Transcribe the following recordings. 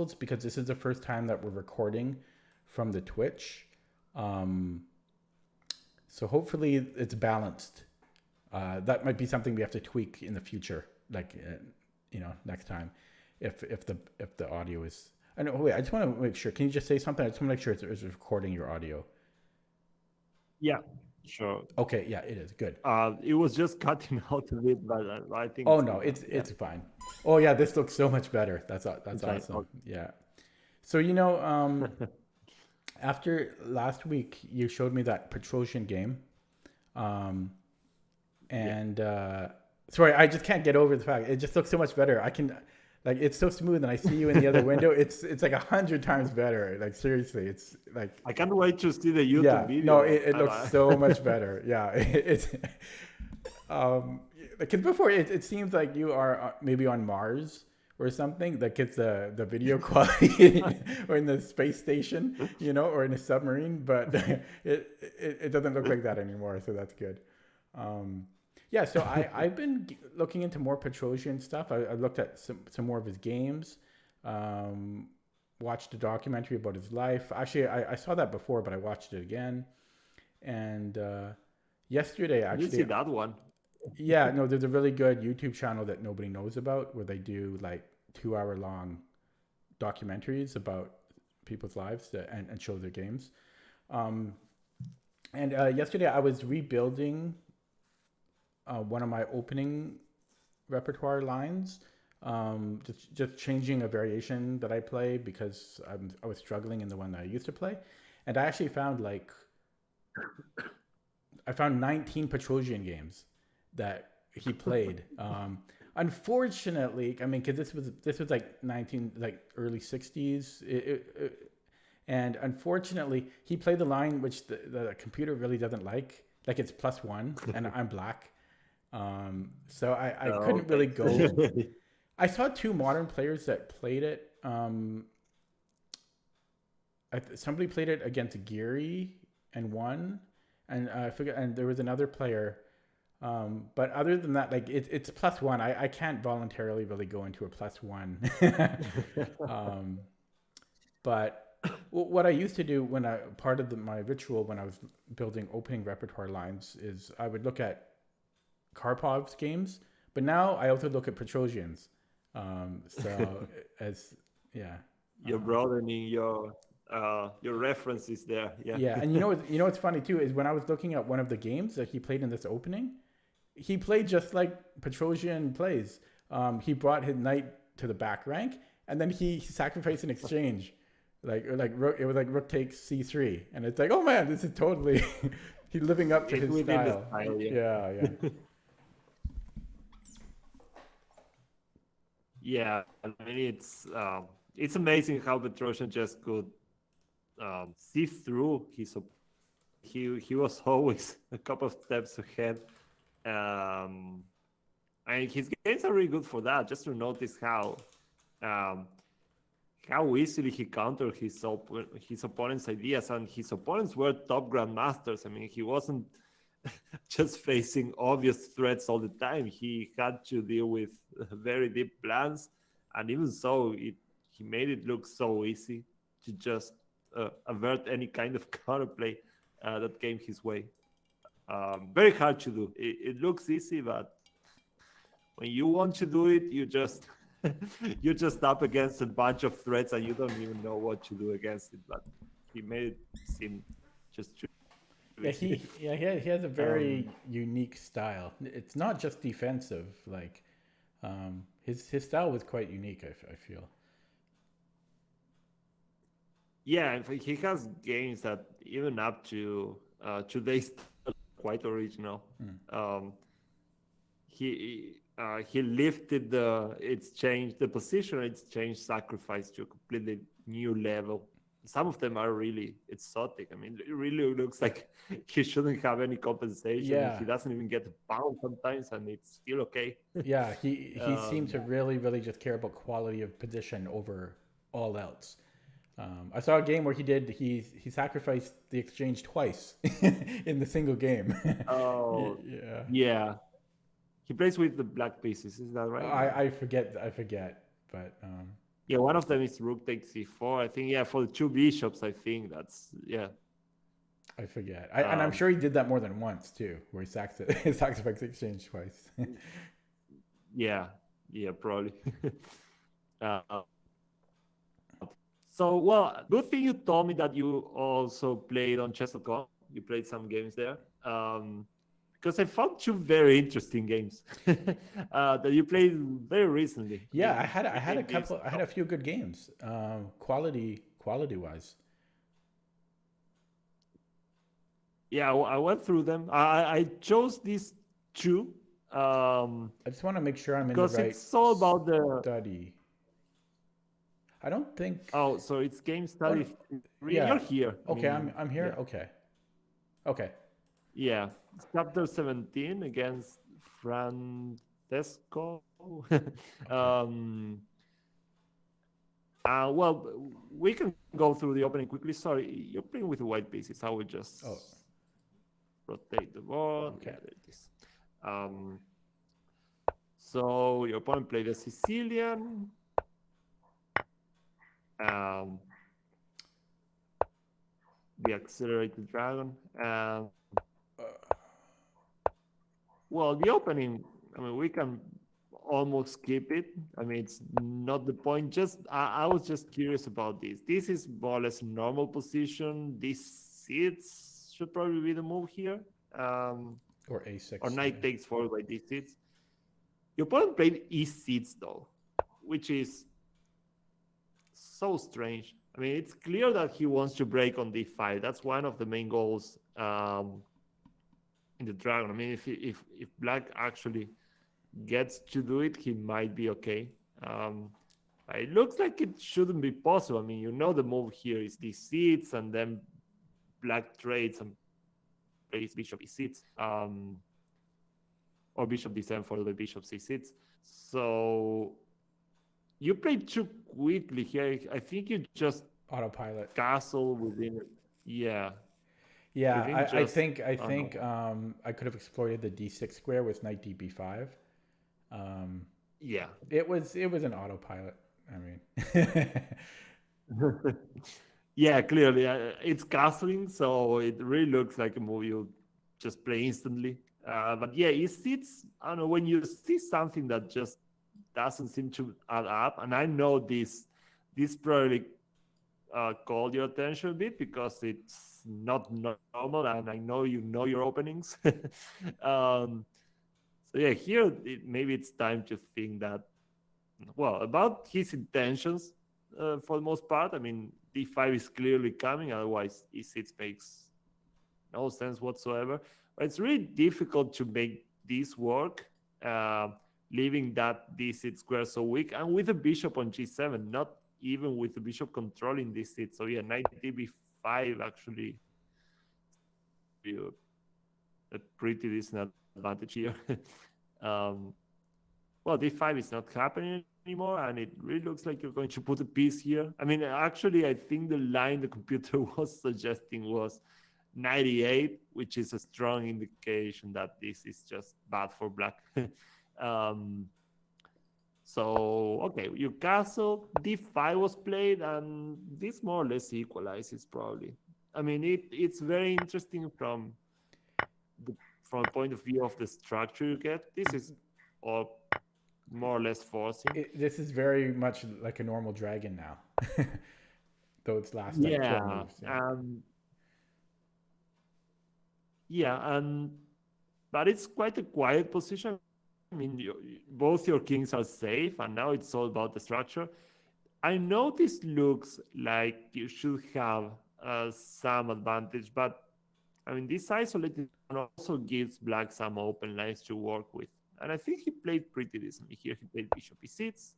because this is the first time that we're recording from the Twitch. Um, so hopefully it's balanced. That might be something we have to tweak in the future, like next time, if the audio is. I know. Wait, I just want to make sure. Can you just say something? I just want to make sure it's recording your audio. Yeah, sure. Okay, yeah, it is good. It was just cutting out a bit, but I think Oh it's no, good now. it's Yeah, it's fine. Oh yeah, this looks so much better. That's it's fine. awesome. Okay. Yeah. So after last week, you showed me that Petrosian game, um, Yeah. and sorry, I just can't get over the fact it just looks so much better. I can, like, it's so smooth, and I see you in the other window. It's like 100 times better. Like seriously, it's like I can't wait to see the YouTube yeah, no, video. it looks so much better. Yeah, it's because before it seems like you are maybe on Mars or something that gets the video quality or in the space station, or in a submarine, but it doesn't look like that anymore, so that's good. Um, yeah, so I've been looking into more Petrosian stuff. I looked at some more of his games, um, watched a documentary about his life. Actually, I saw that before, but I watched it again. And yesterday, I didn't see actually, that one. yeah, no, there's a really good YouTube channel that nobody knows about where they do like 2 hour long documentaries about people's lives and show their games. Um, and yesterday I was rebuilding one of my opening repertoire lines, just changing a variation that I play because I was struggling in the one that I used to play. And I actually found 19 Petrosian games that he played. Unfortunately, I mean, because this was like 19, like early 60s, and unfortunately, he played the line which the computer really doesn't like. Like it's +1, and I'm black, so I Oh, couldn't really go. okay. I saw two modern players that played it. Somebody played it against Geary and won, and I forget. And there was another player. But other than that, like it's +1. I can't voluntarily really go into a +1. um, but what I used to do when part of my ritual when I was building opening repertoire lines is I would look at Karpov's games, but now I also look at Petrosian's. So as yeah, You're um, broadening your references there. Yeah. yeah, and what's funny too is when I was looking at one of the games that he played in this opening, he played just like Petrosian plays. He brought his knight to the back rank, and then he sacrificed an exchange, like Rook, it was like Rook takes c3, and it's like, oh man, this is totally he's living up to It's his within the style. style. Yeah. Yeah, yeah, Yeah. I mean, it's amazing how Petrosian just could see through he was always a couple of steps ahead. Um, and his games are really good for that. Just to notice um, how easily he countered his opponent's ideas, and his opponents were top grandmasters. I mean, he wasn't just facing obvious threats all the time. He had to deal with very deep plans, and even so, he made it look so easy to just avert any kind of counterplay that came his way. Very hard to do. It looks easy, but when you want to do it, you're just up against a bunch of threats and you don't even know what to do against it. But he made it seem just too yeah. easy. He has a um, very unique style. It's not just defensive. Like his style was quite unique. I feel. yeah, in fact, he has games that even up to today's quite original. Mm. Um, he lifted it's changed the position, it's changed sacrifice to a completely new level. Some of them are really exotic. I mean, it really looks like he shouldn't have any compensation. Yeah, He doesn't even get a pound sometimes, and it's still okay. yeah. He seemed um, to really just care about quality of position over all else. I saw a game where he sacrificed the exchange twice in the single game. oh, Yeah, yeah. He plays with the black pieces, is that right? I forget, but Yeah, one of them is rook takes c4. I think, yeah, for the two bishops, I think that's, yeah. I forget. And I'm Um, sure he did that more than once too, where he sacrificed exchange twice. yeah, yeah, probably. uh, so, well, good thing you told me that you also played on chess.com. You played some games there. Because I found two very interesting games that you played very recently. I Yeah, mean, I had a within this. couple. I had a few good games. Quality wise. Yeah, I went through them. I chose these two I just want to make sure I'm in the because right it's all about the. study. I don't think. Oh, so it's game Oh, study three. You're yeah. here. I Okay, mean, I'm here. yeah, Okay. Okay. yeah. It's chapter 17 against Francesco. Okay. um, well, we can go through the opening quickly. Sorry, you're playing with white pieces. I will just Oh, rotate the board. Yeah, okay. there it is. Um, so your opponent played a Sicilian. Um, the accelerated dragon. Well, the opening, I mean, we can almost skip it. I mean, it's not the point. Just I was just curious about this. This is more or less normal position. This seats should probably be the move here. Um, Or or A6. knight takes forward by these seats. Your opponent played e seats though, which is so strange. I mean, it's clear that he wants to break on d5. That's one of the main goals in the dragon. I mean, if black actually gets to do it, he might be okay. It looks like it shouldn't be possible. I mean, you know, the move here is these seats, and then black trades and plays bishop e6, or bishop d7 for the bishop c6. So you played too quickly here. I think you just Autopilot. castle within it. Yeah, Yeah, within just I I don't know. think I could have exploited the D6 square with knight DB5. Um, Yeah. it was an autopilot. I mean, Yeah, clearly it's castling, so it really looks like a movie you just play instantly. But yeah, it's I don't know, when you see something that just doesn't seem to add up, and I know this probably called your attention a bit because it's not normal, and I know your openings. um, so yeah, here maybe it's time to think that, well, about his intentions for the most part. I mean, d5 is clearly coming, otherwise e6 makes no sense whatsoever. But it's really difficult to make this work, uh, leaving that d6 square so weak, and with the bishop on g7, not even with the bishop controlling this seat. So yeah, knight db5 actually a pretty decent advantage here. um, well, d5 is not happening anymore, and it really looks like you're going to put a piece here. I mean, actually, I think the line the computer was suggesting was 98, which is a strong indication that this is just bad for black. um, so, okay, you castle, d5 was played, and this more or less equalizes probably. I mean, it's very interesting the, from the point of view of the structure you get. This is all more or less forcing. this is very much like a normal dragon now, though it's last like four Yeah, moves. Yeah. yeah, and but it's quite a quiet position. I mean, both your kings are safe, and now it's all about the structure. I know this looks like you should have some advantage, but I mean, this isolated also gives black some open lines to work with. And I think he played pretty decently here. He played bishop e6.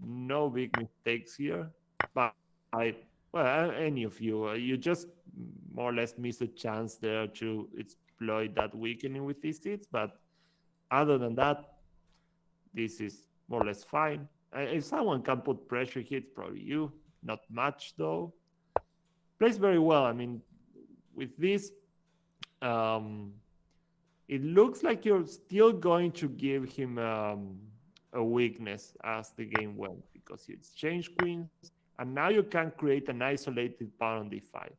No big mistakes here. But well, any of you, you just more or less miss a chance there to exploit that weakening with these seats. But other than that, this is more or less fine. If someone can put pressure here, it's probably you. Not much though. Plays very well. I mean, with this, um, it looks like you're still going to give him a weakness as the game went, because you exchange queens, and now you can create an isolated pawn on d5.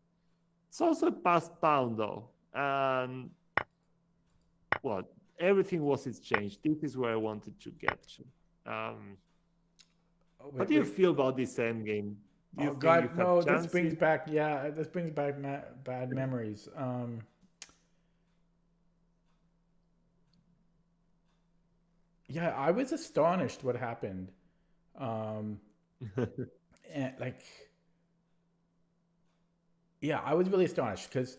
It's also a passed pawn though, and well, everything was exchanged. This is where I wanted to get to. Oh, How wait, do you wait. feel about this endgame? Do you Oh think you God, have no! This brings chances? back, yeah, this brings back bad memories. Yeah, I was astonished what happened. Um, and like, yeah, I was really astonished because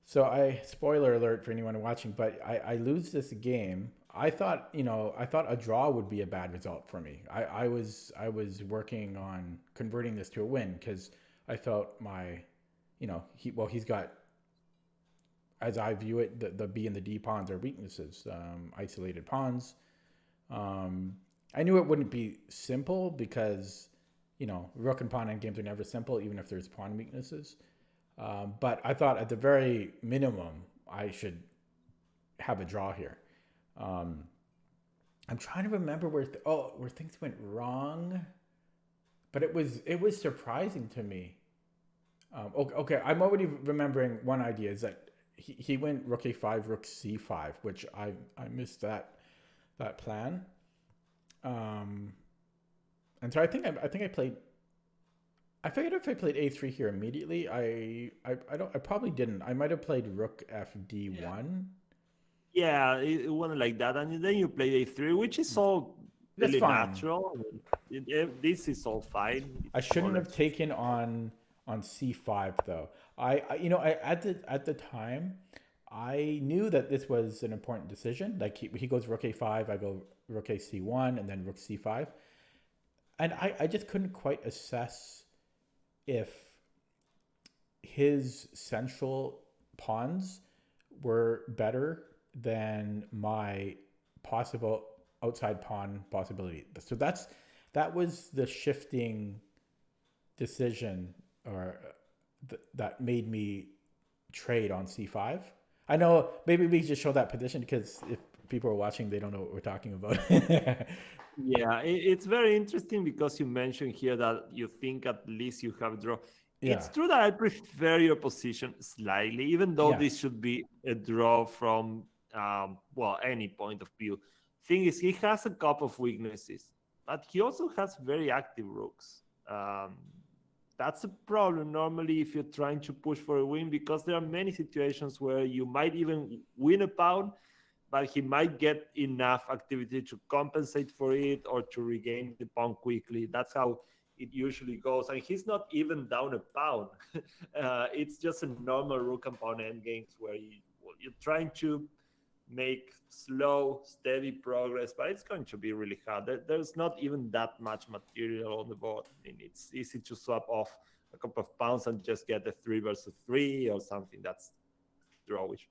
so I spoiler alert for anyone watching, but I lose this game. I thought, I thought a draw would be a bad result for me. I was working on converting this to a win because I felt my, he's got, as I view it, the B and the D pawns are weaknesses, isolated pawns. Um, I knew it wouldn't be simple because, rook and pawn end games are never simple, even if there's pawn weaknesses. But I thought at the very minimum, I should have a draw here. Um, I'm trying to remember where things went wrong, but it was surprising to me. Okay, I'm already remembering one idea is that he went rook a5, rook c5, which I missed that plan. Um, and so I played. I figured if I played a3 here immediately, I probably didn't. I might have played rook fd1. Yeah, it went like that, and then you play a3, which is all That's really fine. natural. This is all fine. I It's more or shouldn't have less. taken on c5 though. At the time, I knew that this was an important decision. Like he goes rook a5, I go rook a c1, and then rook c5, and I just couldn't quite assess if his central pawns were better than my possible outside pawn possibility. So that was the shifting decision or that made me trade on c5. I know maybe we just show that position because if people are watching, they don't know what we're talking about. Yeah, it's very interesting because you mentioned here that you think at least you have draw. Yeah, It's true that I prefer your position slightly, even though yeah, this should be a draw from well, any point of view. Thing is, he has a couple of weaknesses, but he also has very active rooks. That's a problem normally if you're trying to push for a win, because there are many situations where you might even win a pawn, but he might get enough activity to compensate for it or to regain the pawn quickly. That's how it usually goes. And he's not even down a pawn. It's just a normal rook and pawn endgames where you're trying to make slow, steady progress, but it's going to be really hard. There's not even that much material on the board. I mean, it's easy to swap off a couple of pawns and just get a 3 versus 3 or something that's drawish.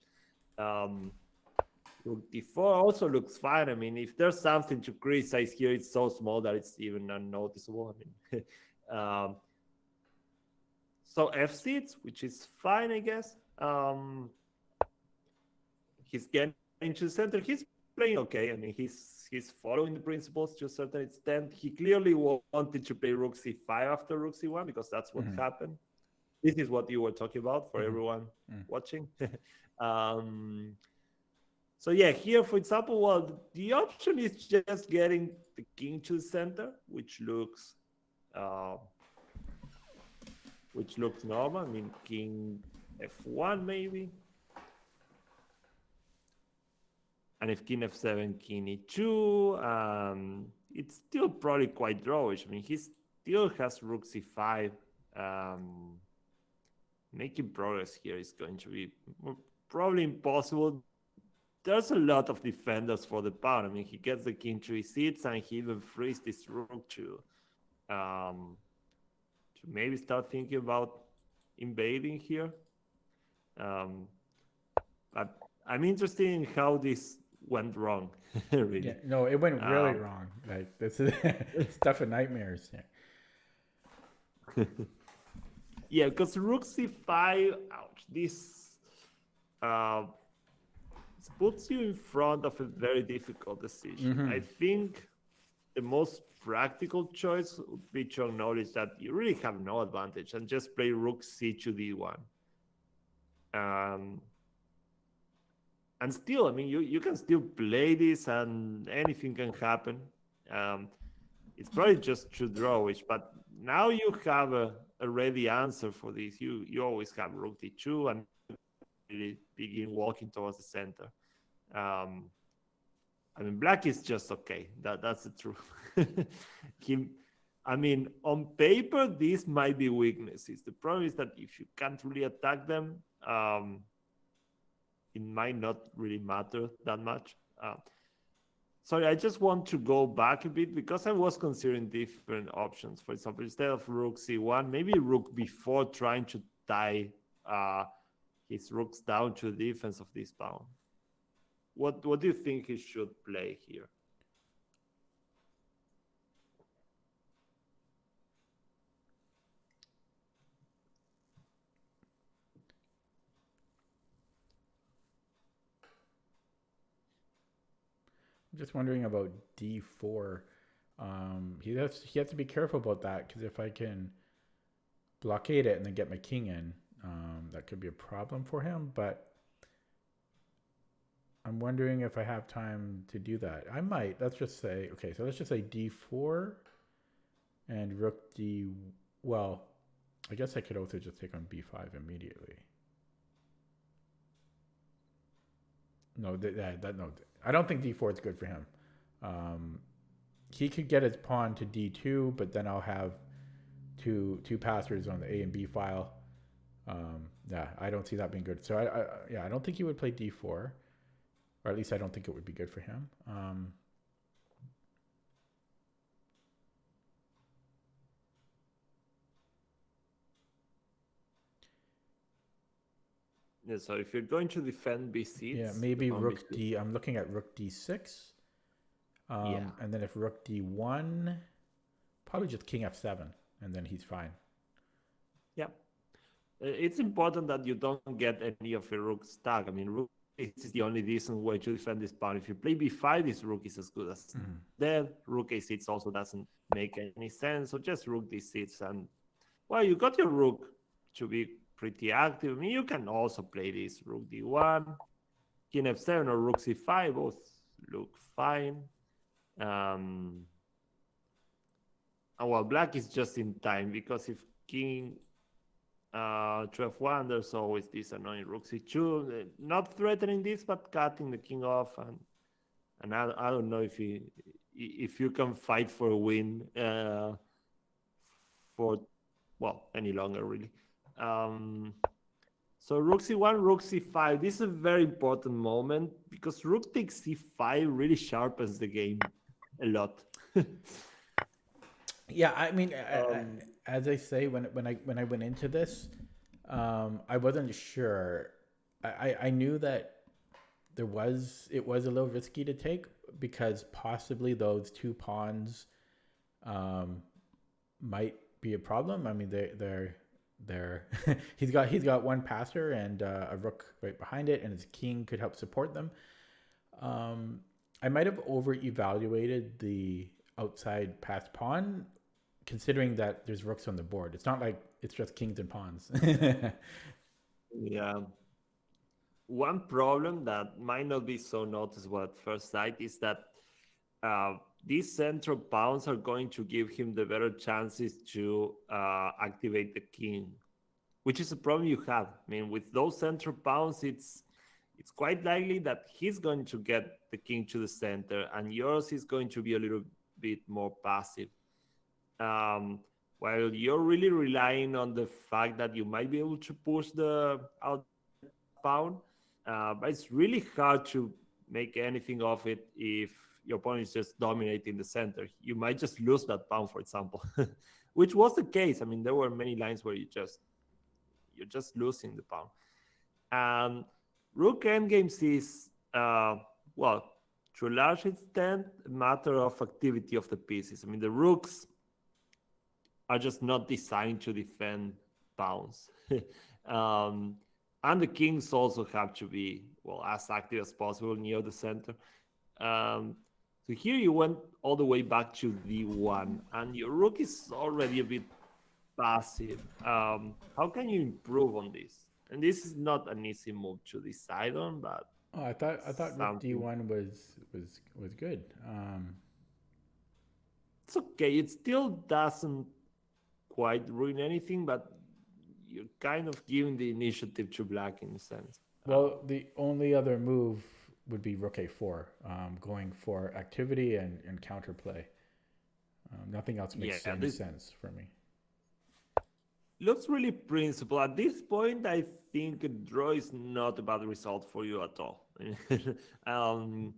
Um, Rook d4 also looks fine. I mean, if there's something to criticize here, it's so small that it's even unnoticeable. I mean, so f6, which is fine, I guess. He's getting to the center. He's playing okay. I mean, he's following the principles to a certain extent. He clearly wanted to play rook c5 after rook c1 because that's what mm-hmm. happened. This is what you were talking about for Mm-hmm. everyone Mm-hmm. watching. So yeah, here, for example, well, the option is just getting the king to the center, uh, which looks normal. I mean, king f1 maybe, and if king f7, king e2, it's still probably quite drawish. I mean, he still has rook c5. Um, Making progress here is going to be probably impossible. There's a lot of defenders for the pawn. I mean, he gets the king to e6, and he even frees this rook to maybe start thinking about invading here. But I'm interested in how this went wrong, Yeah, really. no, it went really Um, wrong. Like this is stuff of nightmares. yeah, because rook c5, ouch, this uh, puts you in front of a very difficult decision. Mm-hmm. I think the most practical choice would be to acknowledge that you really have no advantage and just play rook c2 d1. And still, I mean, you can still play this and anything can happen. It's probably just to drawish, but now you have a ready answer for this. You always have rook d2 and really begin walking towards the center. Um, I mean, black is just okay. That's the truth. I mean, on paper, this might be weaknesses. The problem is that if you can't really attack them, it might not really matter that much. Sorry, I just want to go back a bit because I was considering different options. For example, instead of rook c1, maybe rook b4, trying to tie his rooks down to the defense of this pawn. What do you think he should play here? I'm just wondering about d4. He has to be careful about that because if I can blockade it and then get my king in, that could be a problem for him. But I'm wondering if I have time to do that. I might. Let's just say, okay, so let's just say d4 and rook d. Well, I guess I could also just take on b5 immediately. No, no. I don't think d4 is good for him. He could get his pawn to d2, but then I'll have two passers on the A and B file. Yeah, I don't see that being good. So I don't think he would play d4, or at least I don't think it would be good for him. Yeah, so if you're going to defend b seats, yeah, maybe rook d. I'm looking at rook d6. Yeah. And then if rook d1, probably just king f7, and then he's fine. Yeah. It's important that you don't get any of your rooks stuck. I mean, rook is the only decent way to defend this pawn. If you play b5, this rook is as good as dead. Rook a6 also doesn't make any sense. So just rook d6. And, well, you got your rook to be pretty active. I mean, you can also play this rook d1, king f7, or rook c5. Both look fine. And, well, black is just in time because if king to f1, there's always this annoying rook c2. Not threatening this, but cutting the king off. And I don't know if you can fight for a win for, well, any longer, really. So rook c1, rook c5. This is a very important moment because rook takes c5 really sharpens the game a lot. Yeah, I mean, as I say, when I went into this, I wasn't sure. I knew that it was a little risky to take because possibly those two pawns might be a problem. I mean, they're he's got one passer and a rook right behind it, and his king could help support them. I might have over-evaluated the outside passed pawn, considering that there's rooks on the board. It's not like it's just kings and pawns. Yeah. One problem that might not be so noticeable at first sight is that these central pawns are going to give him the better chances to activate the king, which is a problem you have. I mean, with those central pawns, it's quite likely that he's going to get the king to the center, and yours is going to be a little bit more passive. While you're really relying on the fact that you might be able to push the out pawn, but it's really hard to make anything of it if your opponent is just dominating the center. You might just lose that pawn, for example, which was the case. I mean, there were many lines where you're just losing the pawn. And rook endgames is well, to a large extent, a matter of activity of the pieces. I mean, the rooks are just not designed to defend pawns. And the kings also have to be, well, as active as possible near the center. So here you went all the way back to d1, and your rook is already a bit passive. How can you improve on this? And this is not an easy move to decide on, but Oh, I thought Rook something. D1 was good. It's okay. It still doesn't quite ruin anything, but you're kind of giving the initiative to black in a sense. Well, the only other move would be Rook A4, going for activity and counterplay. Nothing else Yeah, makes any this sense for me. looks really principled. At this point, I think a draw is not a bad result for you at all. um,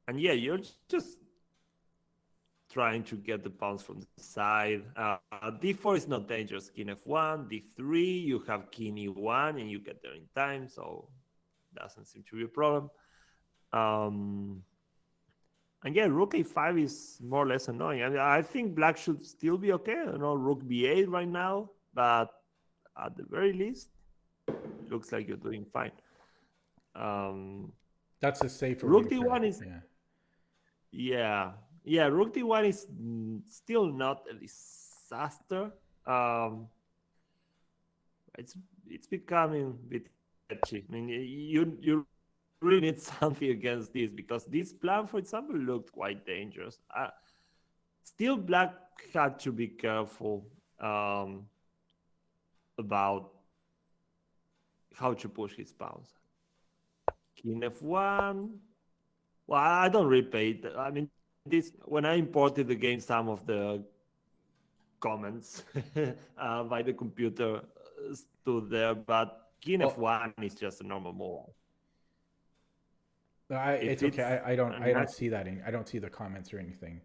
and yeah, you're just trying to get the pawns from the side. D4 is not dangerous. King F1, D3, you have King E1, and you get there in time, so doesn't seem to be a problem. Um, and yeah, Rook A5 is more or less annoying. I mean, I think Black should still be okay. I don't know, Rook B8 right now, but at the very least, it looks like you're doing fine. Um, That's a safer Rook move for D1 is yeah. Yeah, yeah. Rook D1 is still not a disaster. Um, it's it's becoming a bit sketchy. I mean, you really need something against this because this plan, for example, looked quite dangerous. Still, Black had to be careful about how to push his pawns. King F1. Well, I don't repeat. I mean, this when I imported the game, some of the comments by the computer stood there, but King Well, F1 is just a normal move. If it's okay. it's I an don't act- see that. I don't see the comments or anything.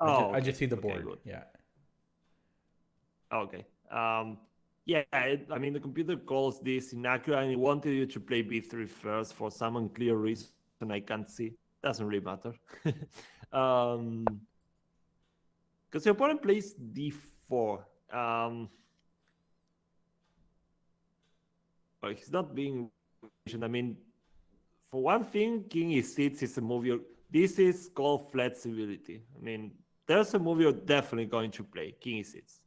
oh, I just okay, see the okay, board. good, Yeah. okay. Yeah, I mean the computer calls this inaccurate and it wanted you to play b3 first for some unclear reason I can't see. Doesn't really matter. um, because your opponent plays d4. But he's not being. I mean, for one thing, King E6 is a move this is called flexibility. I mean, there's a move you're definitely going to play, King E6.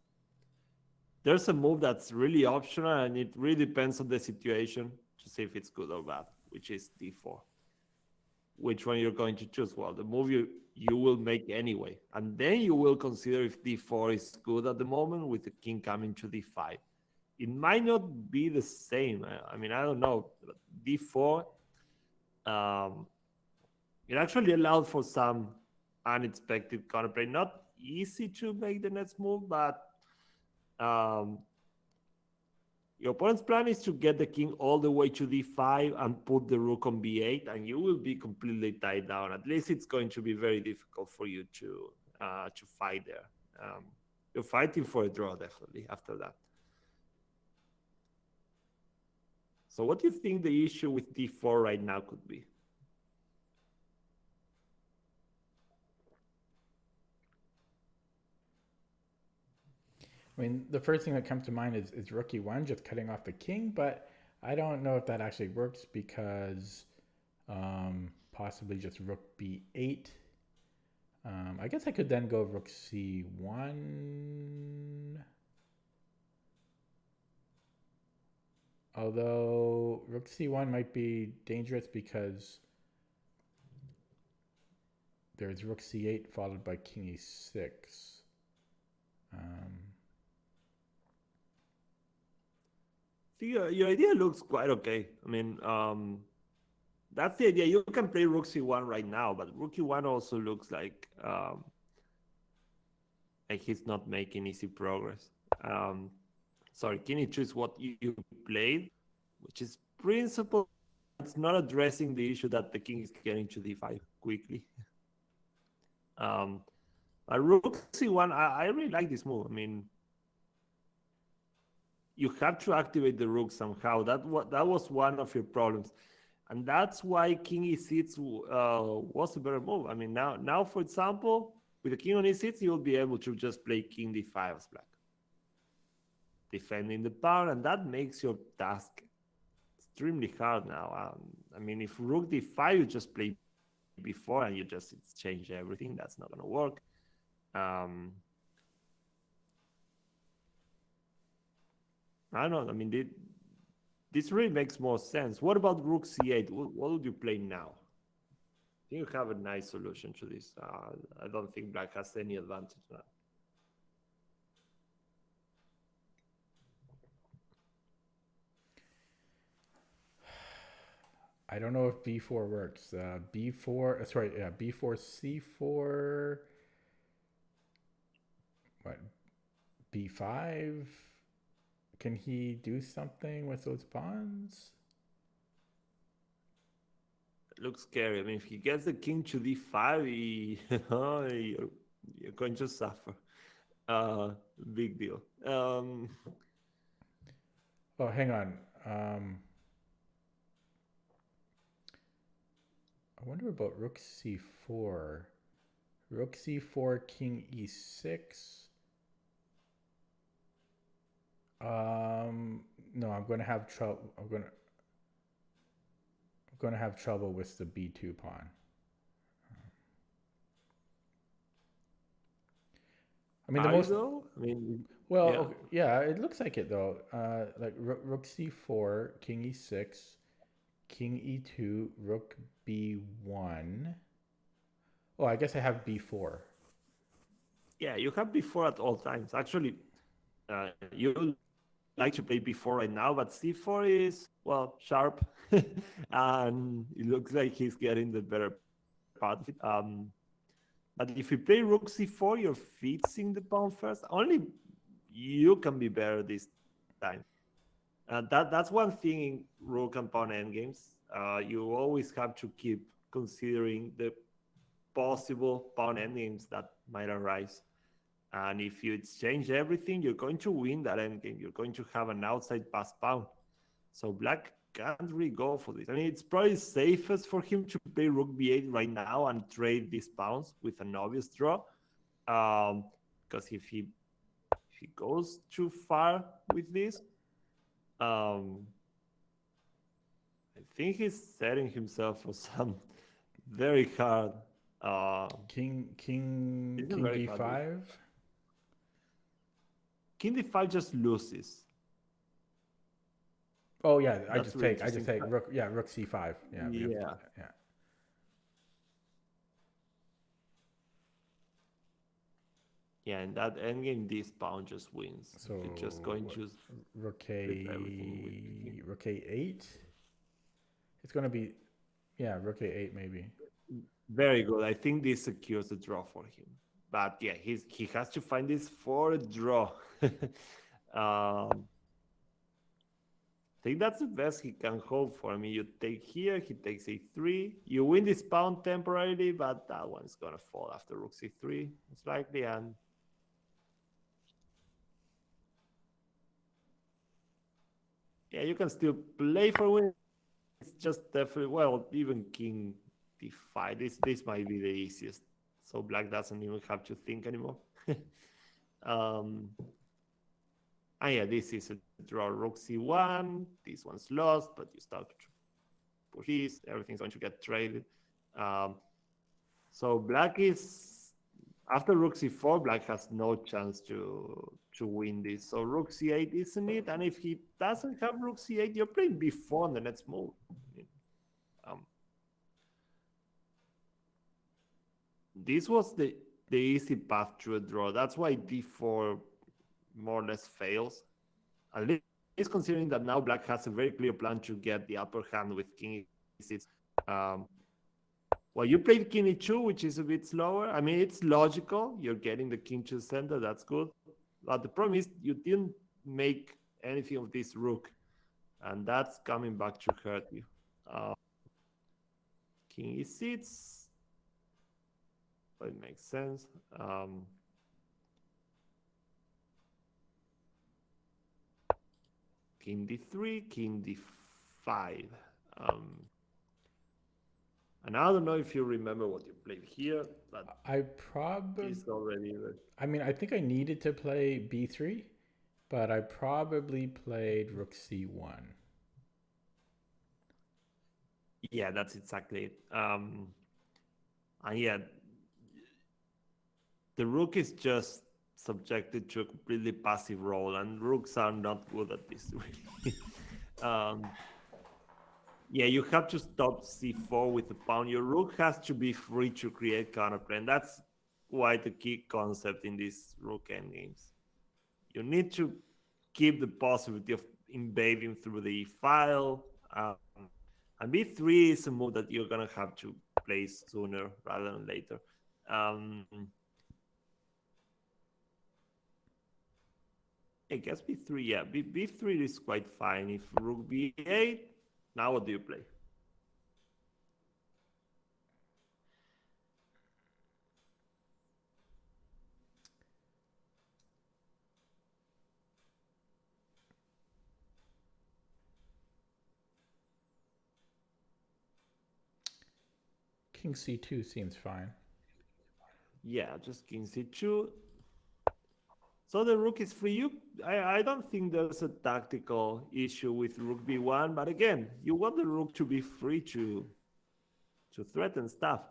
There's a move that's really optional and it really depends on the situation to see if it's good or bad, which is D4. Which one you're going to choose? Well, the move you will make anyway. And then you will consider if D4 is good at the moment with the king coming to D5. It might not be the same. I mean, I don't know. D4 it actually allowed for some unexpected counterplay. Not easy to make the next move, but um, your opponent's plan is to get the king all the way to d5 and put the rook on b8, and you will be completely tied down. At least it's going to be very difficult for you to fight there. You're fighting for a draw definitely after that. So, what do you think the issue with d4 right now could be? I mean, the first thing that comes to mind is Rook E1, just cutting off the king, but I don't know if that actually works because possibly just Rook B8. I guess I could then go Rook C1. Although Rook C1 might be dangerous because there's Rook C8 followed by King E6. Um, Your idea looks quite okay. I mean, that's the idea. You can play Rook C1 right now, but Rook E1 also looks like he's not making easy progress. Sorry, King E2 is what you played, which is principle. It's not addressing the issue that the king is getting to d5 quickly. Um, Rook C1, I really like this move. I mean, you have to activate the rook somehow. That was one of your problems, and that's why King E6 was a better move. I mean, now for example, with the king on E6, you'll be able to just play King D5 as black, defending the pawn, and that makes your task extremely hard now. I mean, if Rook D5, you just play before and you just exchange everything. That's not going to work. I don't know. I mean, this really makes more sense. What about rook c8? What would you play now? I think you have a nice solution to this. I don't think black has any advantage now. I don't know if b4 works. B4, sorry, yeah, b4, c4. What? b5? Can he do something with those pawns? It looks scary. I mean, if he gets the king to d5, you're going to suffer. Big deal. Oh, hang on. I wonder about rook c4. Rook c4, king e6. No, I'm going to have trouble. I'm going to have trouble with the b2 pawn. I mean, well, yeah. Okay, yeah, it looks like it though. Like rook c4, king e6, king e2, rook b1. Oh, I guess I have b4. Yeah, you have b4 at all times. Actually, you like to play b4 right now, but c4 is, well, sharp. And it looks like he's getting the better part of it. But if you play rook c4, you're fixing the pawn first. Only you can be better this time. And that's one thing in rook and pawn endgames. You always have to keep considering the possible pawn endgames that might arise. And if you exchange everything, you're going to win that endgame. You're going to have an outside pass pawn. So black can't really go for this. I mean, it's probably safest for him to play rook b8 right now and trade these pawns with an obvious draw. Because if he goes too far with this, I think he's setting himself for some very hard. King d5. King d5 just loses. Oh yeah, I just take rook. Yeah, rook c5. Yeah. Yeah, in that endgame, this pawn just wins. So it's just going to rook a8. It's going to be, yeah, rook a8 maybe. Very good. I think this secures the draw for him. But yeah, he has to find this for a draw. I think that's the best he can hope for. I mean, you take here, he takes a3. You win this pawn temporarily, but that one's going to fall after rook c3, most likely. And yeah, you can still play for win. It's just definitely, well, even king d5. This might be the easiest. So black doesn't even have to think anymore. Yeah, this is a draw. Rook c1. This one's lost, but you start to push this. Everything's going to get traded. So black is, after rook c4, black has no chance to win this. So rook c8 isn't it? And if he doesn't have rook c8, you're playing b4 on the next move. This was the easy path to a draw. That's why d4 more or less fails. At least considering that now black has a very clear plan to get the upper hand with king e6. Well, you played king e2, which is a bit slower. I mean, it's logical. You're getting the king to the center. That's good. But the problem is you didn't make anything of this rook. And that's coming back to hurt you. King e6. But it makes sense. King d3, king d5. And I don't know if you remember what you played here, but I probably it's already. I mean, I think I needed to play b3, but I probably played rook c1. Yeah, that's exactly it. And yeah, the rook is just subjected to a completely passive role, and rooks are not good at this, really. um, yeah, you have to stop c4 with the pawn. Your rook has to be free to create counterplay, and that's quite a key concept in these rook endgames. You need to keep the possibility of invading through the file. And b3 is a move that you're going to have to play sooner rather than later. I guess b3, yeah. b3 is quite fine. If rook b8, now what do you play? King c2 seems fine. Yeah, just king c2. So the rook is free. I don't think there's a tactical issue with rook b1, but again, you want the rook to be free to threaten stuff.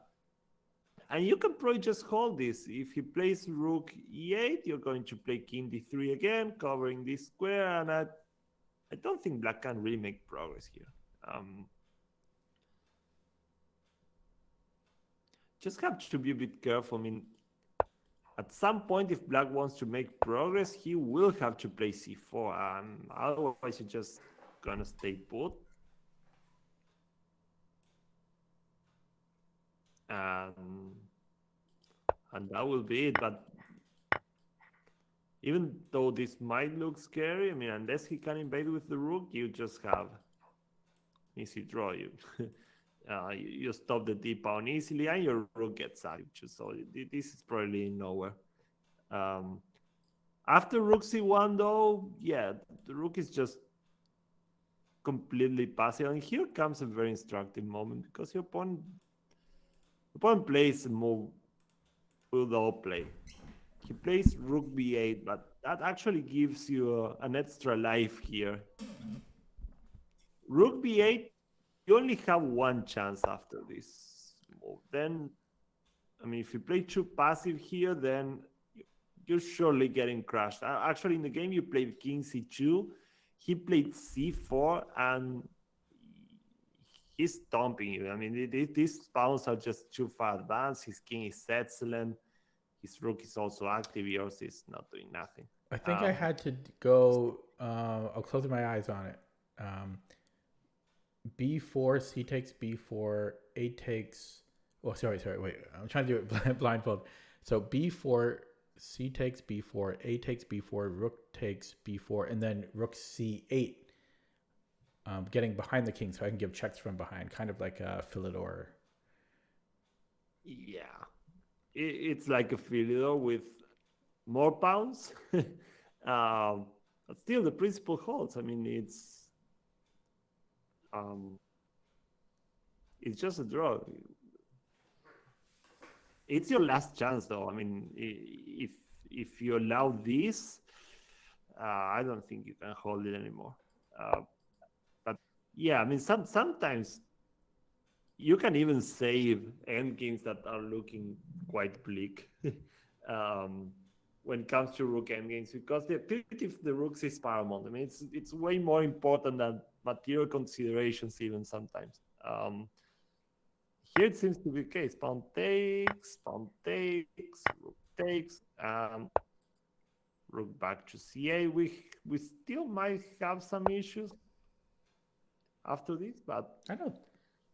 And you can probably just hold this. If he plays rook e8, you're going to play king d3 again, covering this square, and I don't think black can really make progress here. Just have to be a bit careful. I mean, at some point, if black wants to make progress, he will have to play c4, and otherwise you're just gonna stay put. And that will be it. But even though this might look scary, I mean, unless he can invade with the rook, you just have easy draw. You stop the d pawn easily, and your rook gets out. So this is probably nowhere. After rook c1, though, yeah, the rook is just completely passive. And here comes a very instructive moment, because your opponent plays a move with all play. He plays rook b8, but that actually gives you an extra life here. Rook b8, you only have one chance after this move. Then, I mean, if you play too passive here, then you're surely getting crushed. Actually, in the game, you played king c2. He played c4, and he's stomping you. I mean, these pawns are just too far advanced. His king is excellent. His rook is also active. Yours is not doing nothing. I think I had to go. I'll close my eyes on it. B4, C takes B4, A takes. Oh, sorry. Wait, I'm trying to do it blindfold. So B4, C takes B4, A takes B4, Rook takes B4, and then Rook C8. Getting behind the king so I can give checks from behind, kind of like a Philidor. Yeah, it's like a Philidor with more pounds. But still, the principle holds. I mean, it's just a draw. It's your last chance, though. I mean, if you allow this, I don't think you can hold it anymore. But yeah, I mean, sometimes you can even save endgames that are looking quite bleak. When it comes to rook endgames, because the activity of the rooks is paramount. I mean, it's way more important than material considerations even sometimes. Here it seems to be the case. Pawn takes, rook takes, rook back to c8. We still might have some issues after this, but I don't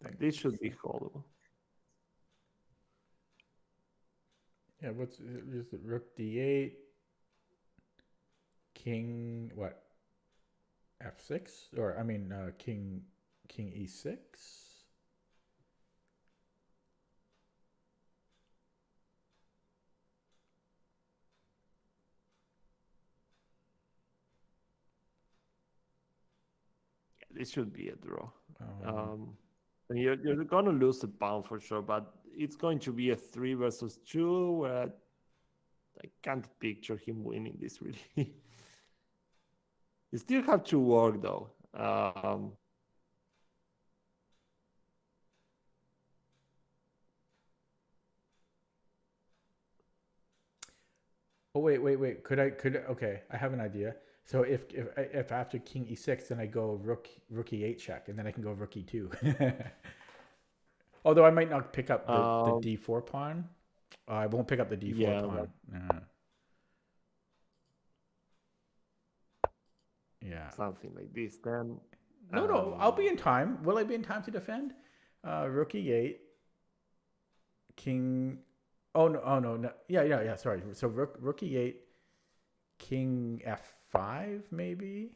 think this should be holdable. Yeah, what's just Rook D8, King what? F6, or I mean King E6. This should be a draw. You're going to lose a pawn for sure, but it's going to be a 3 versus 2 where I can't picture him winning this really. You still have to work though. Oh wait. Okay, I have an idea. So if after king e6, then I go rook e8 check, and then I can go rook e2. Although I might not pick up the Um, d4 pawn. I won't pick up the d4 yeah, but pawn. Yeah. something like this. Then, No, I'll be um, in time. Will I be in time to defend? Rook e8, king. Oh no. Yeah. Sorry. So rook e8, king f5 maybe.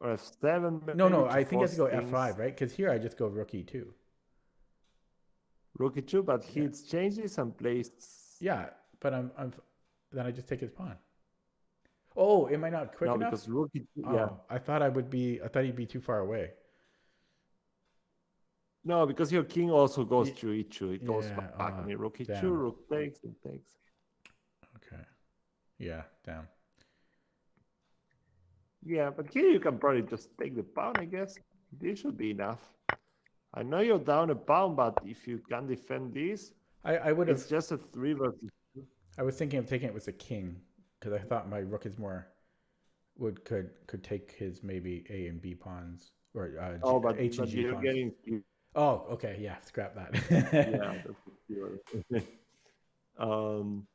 or f7 No. maybe to I think he has to force go things. f5, right? Because here I just go rook e2. Rook e2, but he Yeah. changes and plays. Yeah, but I'm then I just take his pawn. Oh, am I not quick No, enough? because rook e2, yeah. Oh, I thought I would be. I thought he'd be too far away. No, because your king also goes Y- through e2. It goes Yeah. back. I mean, rook e2, Damn. rook takes, and takes. Okay. Yeah. Damn. Yeah, but here you can probably just take the pawn, I guess. This should be enough. I know you're down a pawn, but if you can defend this, I would have. it's just a 3 versus 2. I was thinking of taking it with a king because I thought my rook is more could take his maybe a and b pawns or Oh, h and but g you're pawns. getting, Oh, okay. Yeah. Scrap yeah, that. that's for sure. um,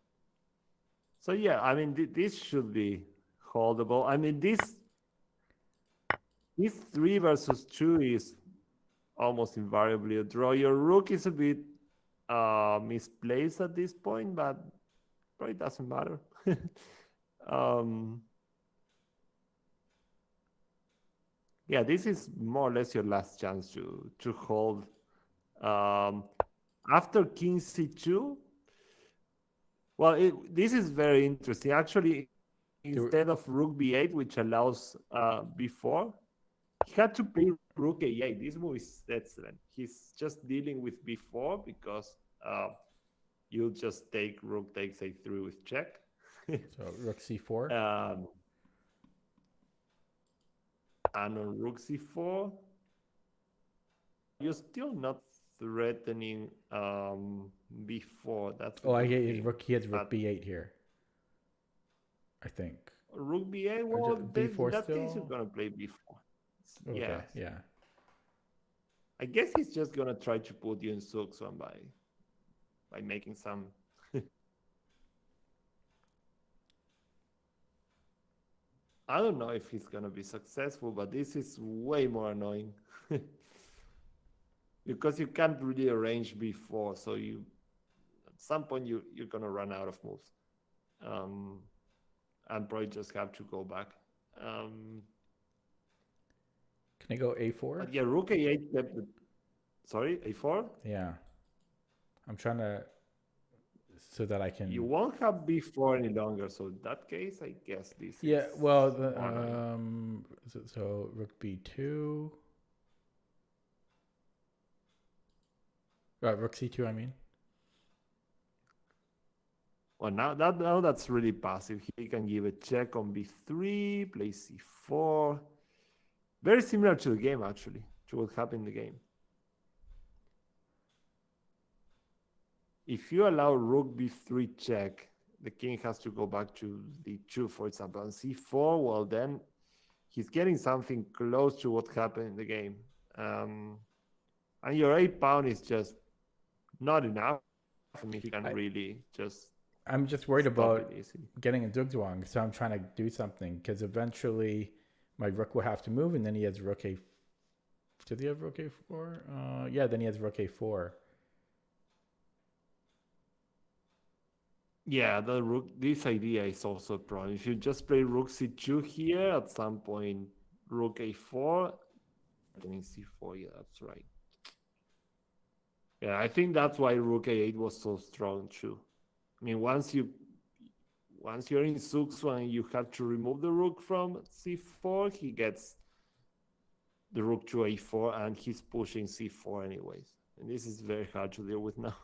so yeah, I mean, this should be holdable. I mean, this 3 versus 2 is almost invariably a draw. Your rook is a bit misplaced at this point, but probably doesn't matter. um, yeah, this is more or less your last chance to hold. Um, after king c2, well, this is very interesting. Actually, instead of rook b8, which allows b4, he had to play rook a8. This move is excellent. He's just dealing with b4 because you'll just take rook takes a3 with check. So rook c4. And on rook c4, you're still not threatening b4. That's the Oh, good thing. he has rook But b8 here. I think. rook b8, Or well, then in b4 that case, you're still. going to play b4. Okay. Yeah. Yeah. I guess he's just going to try to put you in Suksuan by making some. I don't know if he's going to be successful, but this is way more annoying. Because you can't really arrange b4, so you at some point you're going to run out of moves. And probably just have to go back. Can I go a4? But yeah, rook a8 kept the. Sorry, a4? Yeah. I'm trying to so that I can. You won't have b4 any longer, so in that case, I guess this Yeah. is Well, more annoying. so rook b2. Rook c2. I mean. Well, now that's really passive. He can give a check on b3, play c4. Very similar to the game, actually, to what happened in the game. If you allow rook b3 check, the king has to go back to d2, for example, and c4, well, then he's getting something close to what happened in the game. And your 8 pawn is just not enough. I mean, he can really just. I'm just worried about getting a Zugzwang, so I'm trying to do something because eventually my rook will have to move, and then he has rook a. Does he have rook a4? Yeah, then he has rook a4. Yeah, the rook. This idea is also a problem. If you just play rook c2 here, at some point rook a4, then c4. Yeah, that's right. Yeah, I think that's why rook a8 was so strong too. I mean, once you're in Suksuan, you have to remove the rook from c4. He gets the rook to a4, and he's pushing c4 anyways. And this is very hard to deal with now.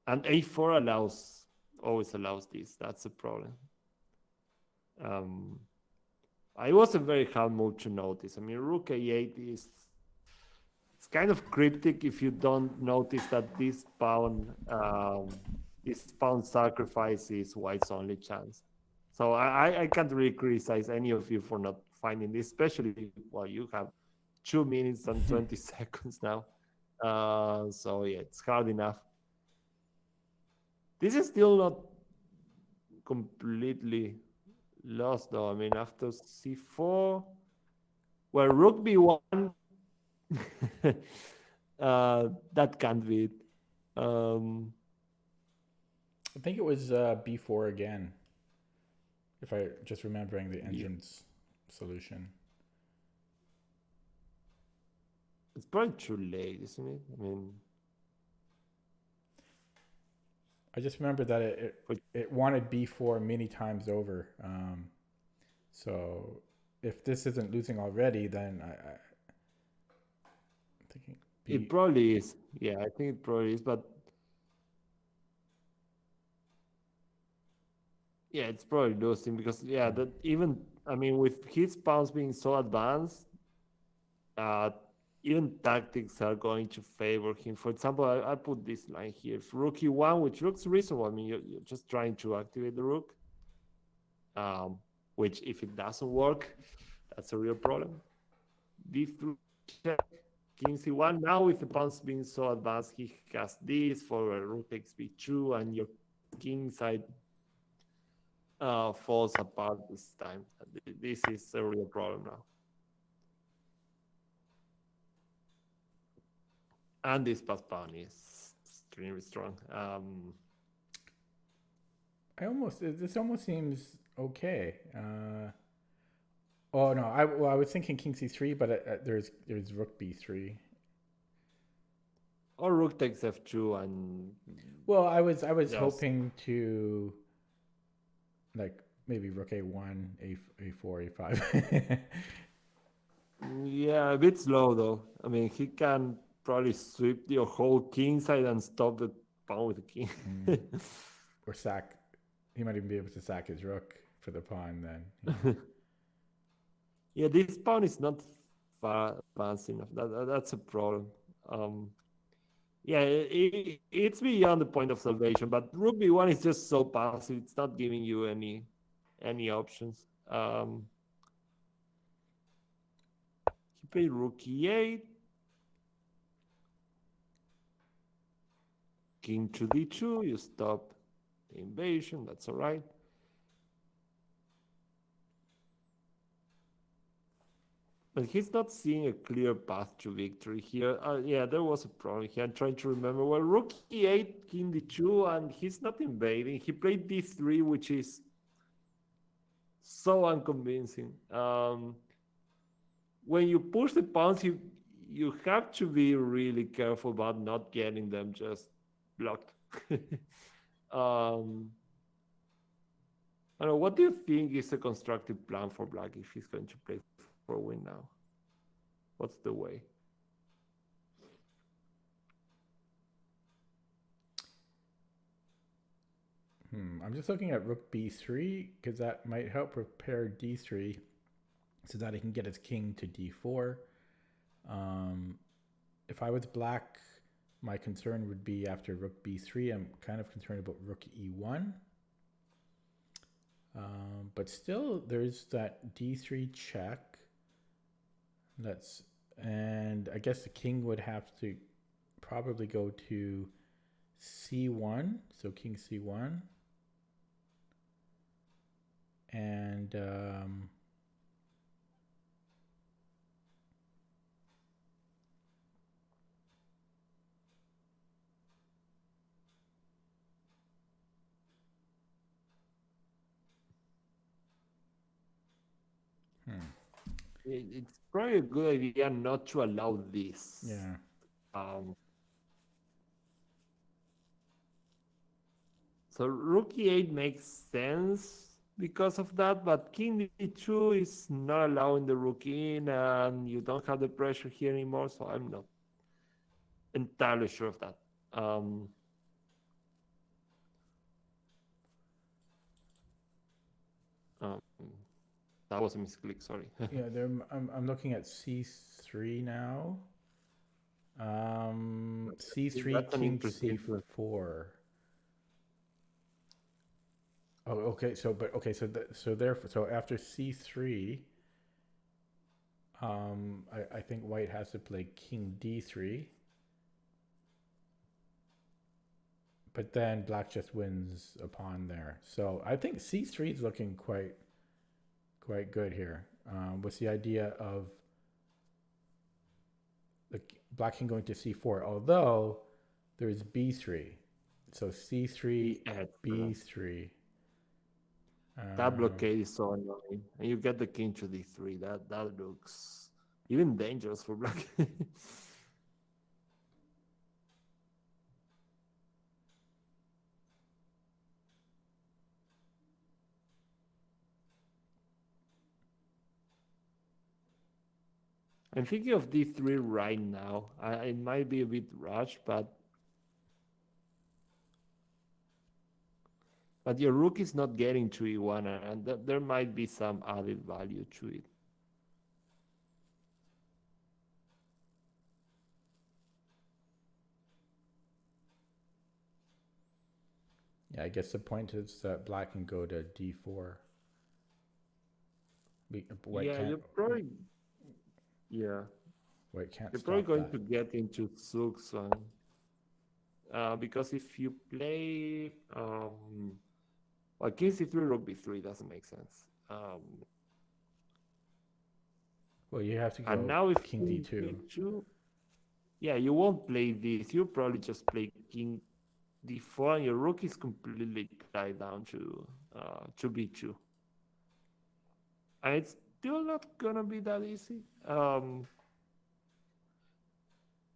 And a4 always allows this. That's the problem. It was a very hard move to notice. I mean, rook a8 it's kind of cryptic if you don't notice that this pawn this pawn sacrifice is white's only chance. So I can't really criticize any of you for not finding this, especially while you have 2 minutes and 20 seconds now. So yeah, it's hard enough. This is still not completely lost though. I mean, after c4, well, rook b1, that can't be it. I think it was b4 again, if I just remembering the engine's solution. It's probably too late, isn't it? I mean, I just remember that it wanted b4 many times over. So if this isn't losing already, then I'm thinking it probably is. Yeah, I think it probably is, but yeah, it's probably losing because that even, I mean, with his pawns being so advanced, even tactics are going to favor him. For example, I put this line here: rook e1, which looks reasonable. I mean, you're just trying to activate the rook, which if it doesn't work, that's a real problem. d3 check, king c1. Now with the pawns being so advanced, he has this for a rook takes b2, and your king side falls apart this time. This is a real problem now. And this pass pawn is extremely strong. This almost seems okay. Oh no, I was thinking king c3, but there's rook b3. Or rook takes f2 and. Well, I was hoping to, like, maybe rook a1, a4, a5. Yeah, a bit slow though. I mean, he can probably sweep your whole king side and stop the pawn with the king. Or sack. He might even be able to sack his rook for the pawn then. Yeah, this pawn is not far advanced enough. That's a problem. Yeah, it's beyond the point of salvation, but rook b1 is just so passive. It's not giving you any options. He played rook e8. King to d2, you stop the invasion, that's all right. But he's not seeing a clear path to victory here. Yeah, there was a problem here. I'm trying to remember. Well, rook e8, king d2, and he's not invading. He played d3, which is so unconvincing. When you push the pawns, you have to be really careful about not getting them just blocked. I don't know, what do you think is a constructive plan for black if he's going to play for a win now? What's the way? I'm just looking at rook b3 because that might help prepare d3 so that he can get his king to d4. If I was black, my concern would be after rook b3. I'm kind of concerned about rook e1. But still, there's that d3 check. And I guess the king would have to probably go to c1. So king c1. And it's probably a good idea not to allow this. Yeah. So rook e8 makes sense because of that, but king d2 is not allowing the rook in, and you don't have the pressure here anymore, so I'm not entirely sure of that. That was a misclick, sorry. Yeah, I'm looking at c3 now. C3, king c4. Oh, okay. So after c3, I think white has to play king d3, but then black just wins a pawn there. So I think c3 is looking quite good here. With the idea of the black king going to c4, although there's b3, so c3, Yeah, b3. that blockade is so annoying, and you get the king to d3. That looks even dangerous for black. I'm thinking of d3 right now. It might be a bit rushed, but your rook is not getting to e1, and there might be some added value to it. Yeah, I guess the point is that black can go to d4. White Yeah, can't. you're probably White can't you're probably stop going that. to get into Zug's one. Because if you play well, king c3, rook b3 doesn't make sense. Well, you have to And go now if king king d2. d2, yeah, you won't play this. You'll probably just play king d4, and your rook is completely tied down to b2. And it's still not gonna be that easy.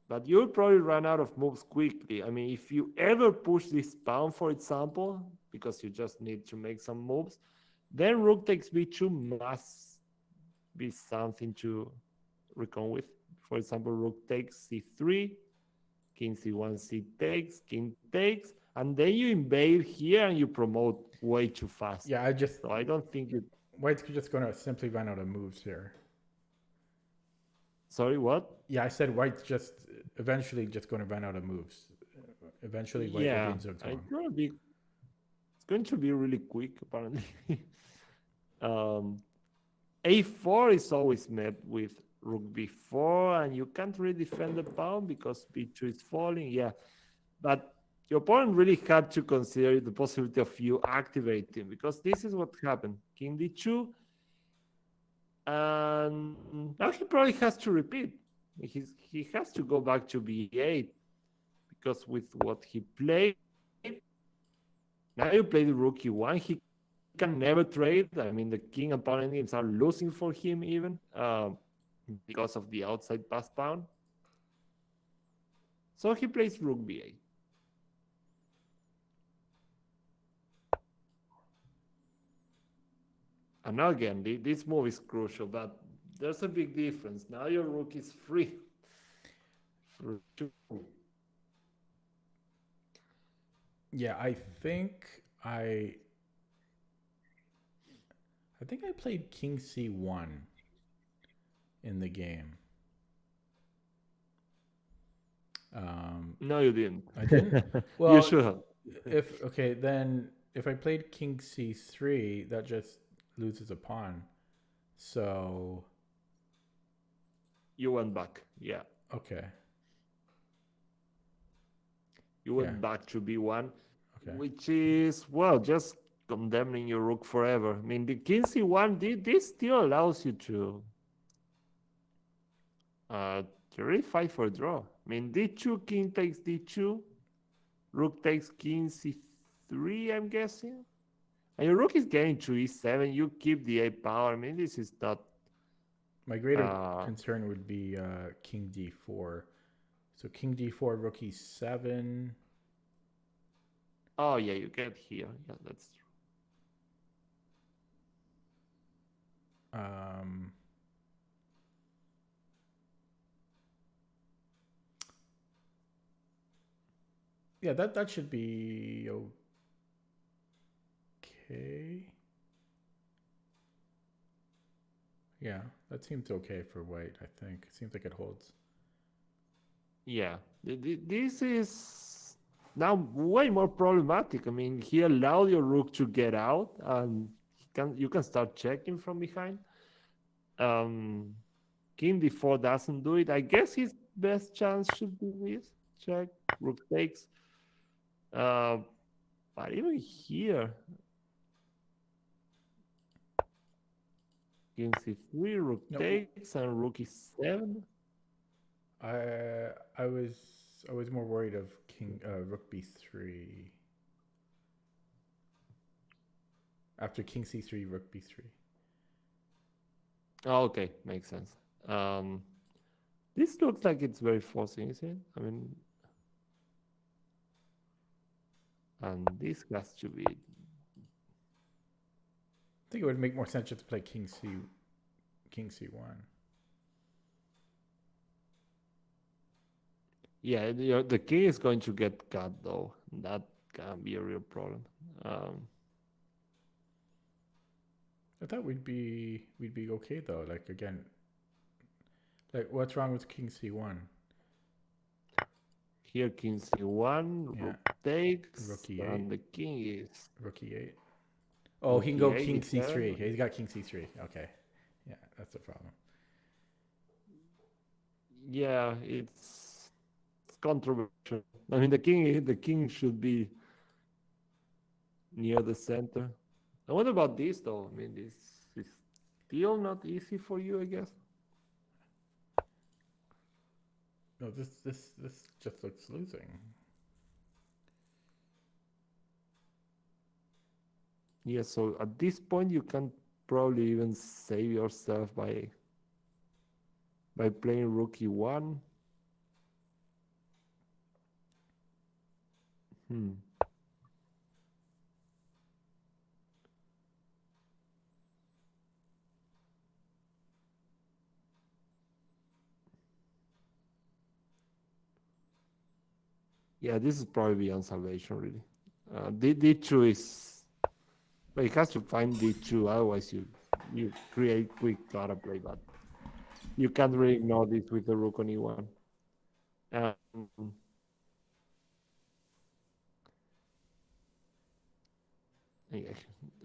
But you'll probably run out of moves quickly. I mean, if you ever push this pawn, for example, because you just need to make some moves, then rook takes b2 must be something to reckon with. For example, rook takes c3, king c1, c takes, king takes, and then you invade here and you promote way too fast. Yeah, So I don't think it. White's just going to simply run out of moves here. Sorry, what? Yeah, I said White's just eventually just going to run out of moves. Eventually, White will be Yeah, in Zugzwang. it's going to be really quick, apparently. A4 is always met with rook b4, and you can't really defend the pawn because b2 is falling. Yeah, but your opponent really had to consider the possibility of you activating, because this is what happened. King d2, and now he probably has to repeat. He has to go back to b8, because with what he played, now you play the rook e1, he can never trade. I mean, the king and pawn endgames are losing for him even because of the outside pass pawn. So he plays rook b8. And now again, this move is crucial, but there's a big difference. Now your rook is free. Yeah, I think I played king c1 in the game. No, you didn't. I didn't. You Well, should have. then if I played king c3, that just loses a pawn. So You went back. Yeah. okay. You went back to b1, Okay. which is, well, just condemning your rook forever. I mean, the king c1, this still allows you to really fight for a draw. I mean, d2, king takes d2, rook takes king c3, I'm guessing. And your rook is getting to e7. You keep the a power. I mean, this is not. My greater concern would be king d4. So king d4, rook e7. Oh, yeah, you get here. Yeah, that's true. Yeah, that should be okay. Yeah, that seems okay for white, I think. It seems like it holds. Yeah, this is now way more problematic. I mean, he allowed your rook to get out, and you can start checking from behind. King d4 doesn't do it. I guess his best chance should be this check. Rook takes. But even here, King c3, Rook No, takes, and Rook e7. I was more worried of Rook b3 after King c3, Rook b3. Oh, okay, makes sense. This looks like it's very forcing, is it? I mean, and this has to be. I think it would make more sense just to play King c1. Yeah, the king is going to get cut though. That can be a real problem. I thought we'd be okay though. Like again, like what's wrong with King c1? Here, King c1, Yeah, Rook takes, Rook e8, and the king is Rook e8. Oh, Rook he can go e8, King e7. c3. He's got King c3. Okay, yeah, that's the problem. Yeah, it's controversial. I mean, the king should be near the center. And what about this though? I mean, this is still not easy for you, I guess. No, this just looks losing. Yeah, so at this point you can probably even save yourself by playing Rook e1. Yeah, this is probably beyond salvation, really. D2 is, but it has to find D2, otherwise you create quick counterplay, but you can't really ignore this with the Rook on e1. Yeah.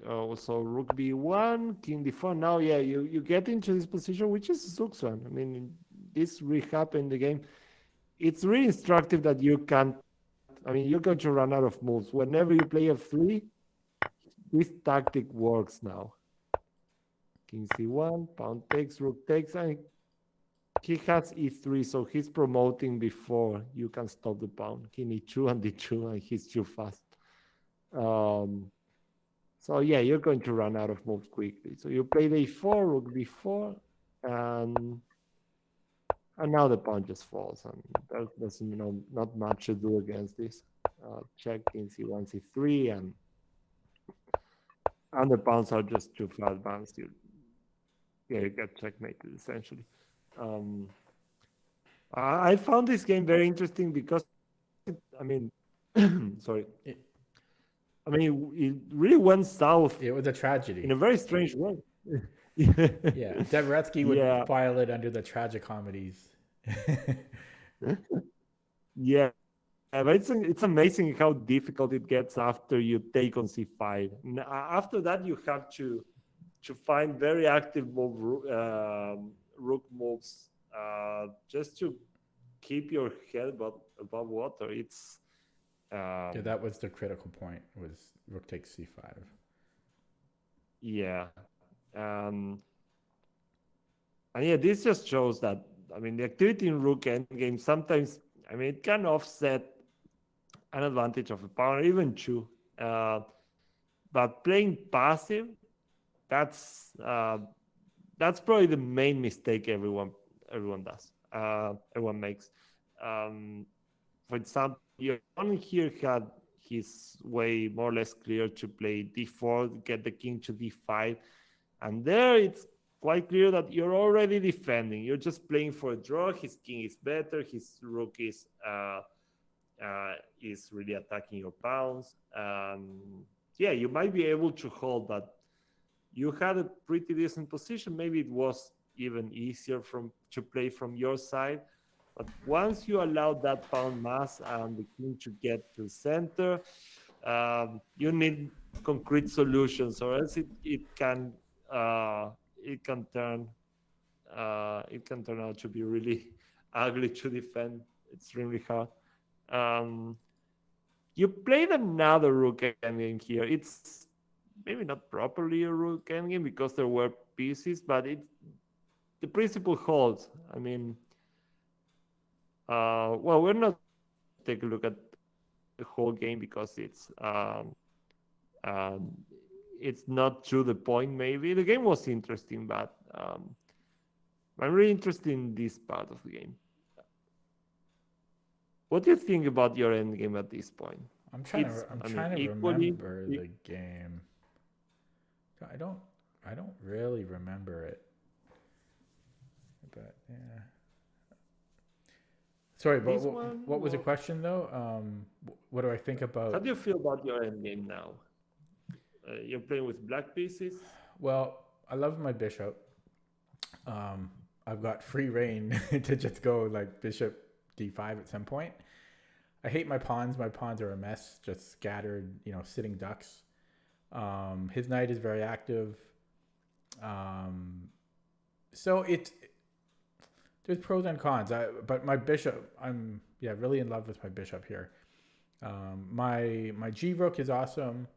Oh, so Rook b1, King d4. Now, yeah, you get into this position, which is Zook's one. I mean, this rehab in the game, it's really instructive that you can't. I mean, you're going to run out of moves. Whenever you play f3, this tactic works now. King c1, pawn takes, rook takes, and he has e3, so he's promoting before you can stop the pawn. King e2 and d2, and he's too fast. So yeah, you're going to run out of moves quickly. So you play the e4, rook b4, and now the pawn just falls, and there's not much to do against this. Check King c1, c3, and the pawns are just too far advanced. You get checkmated essentially. I found this game very interesting because, I mean, sorry. I mean, it really went south. It was a tragedy in a very strange way. Yeah, Dvoretsky would Yeah. file it under the tragicomedies. Yeah, but it's amazing how difficult it gets after you take on c5. After that, you have to find very active rook moves just to keep your head above water. It's yeah, that was the critical point. Was Rook takes c5. Yeah, and yeah, this just shows that, I mean, the activity in Rook endgame sometimes, I mean, it can offset an advantage of a pawn or even two. But playing passive, that's probably the main mistake everyone does. Everyone makes. For example, your opponent here had his way more or less clear to play d4, get the king to d5, and there it's quite clear that you're already defending. You're just playing for a draw. His king is better. His rook is really attacking your pawns. Yeah, you might be able to hold, but you had a pretty decent position. Maybe it was even easier to play from your side. But once you allow that pawn mass and the king to get to center, you need concrete solutions, or else it can turn it can turn out to be really ugly to defend. It's really hard. Um, you played another rook endgame here. It's maybe not properly a rook endgame because there were pieces, but the principle holds. I mean, well, we're not take a look at the whole game because um, it's not to the point. Maybe the game was interesting, but I'm really interested in this part of the game. What do you think about your end game at this point? I'm trying to Equally. remember the game. I don't really remember it. But yeah. Sorry, but what was the question though? What do I think about? How do you feel about your end game now? You're playing with black pieces. Well, I love my bishop. I've got free reign to just go like bishop d5 at some point. I hate my pawns. My pawns are a mess, just scattered, sitting ducks. His knight is very active. So there's pros and cons. But my bishop, I'm really in love with my bishop here. My G rook is awesome.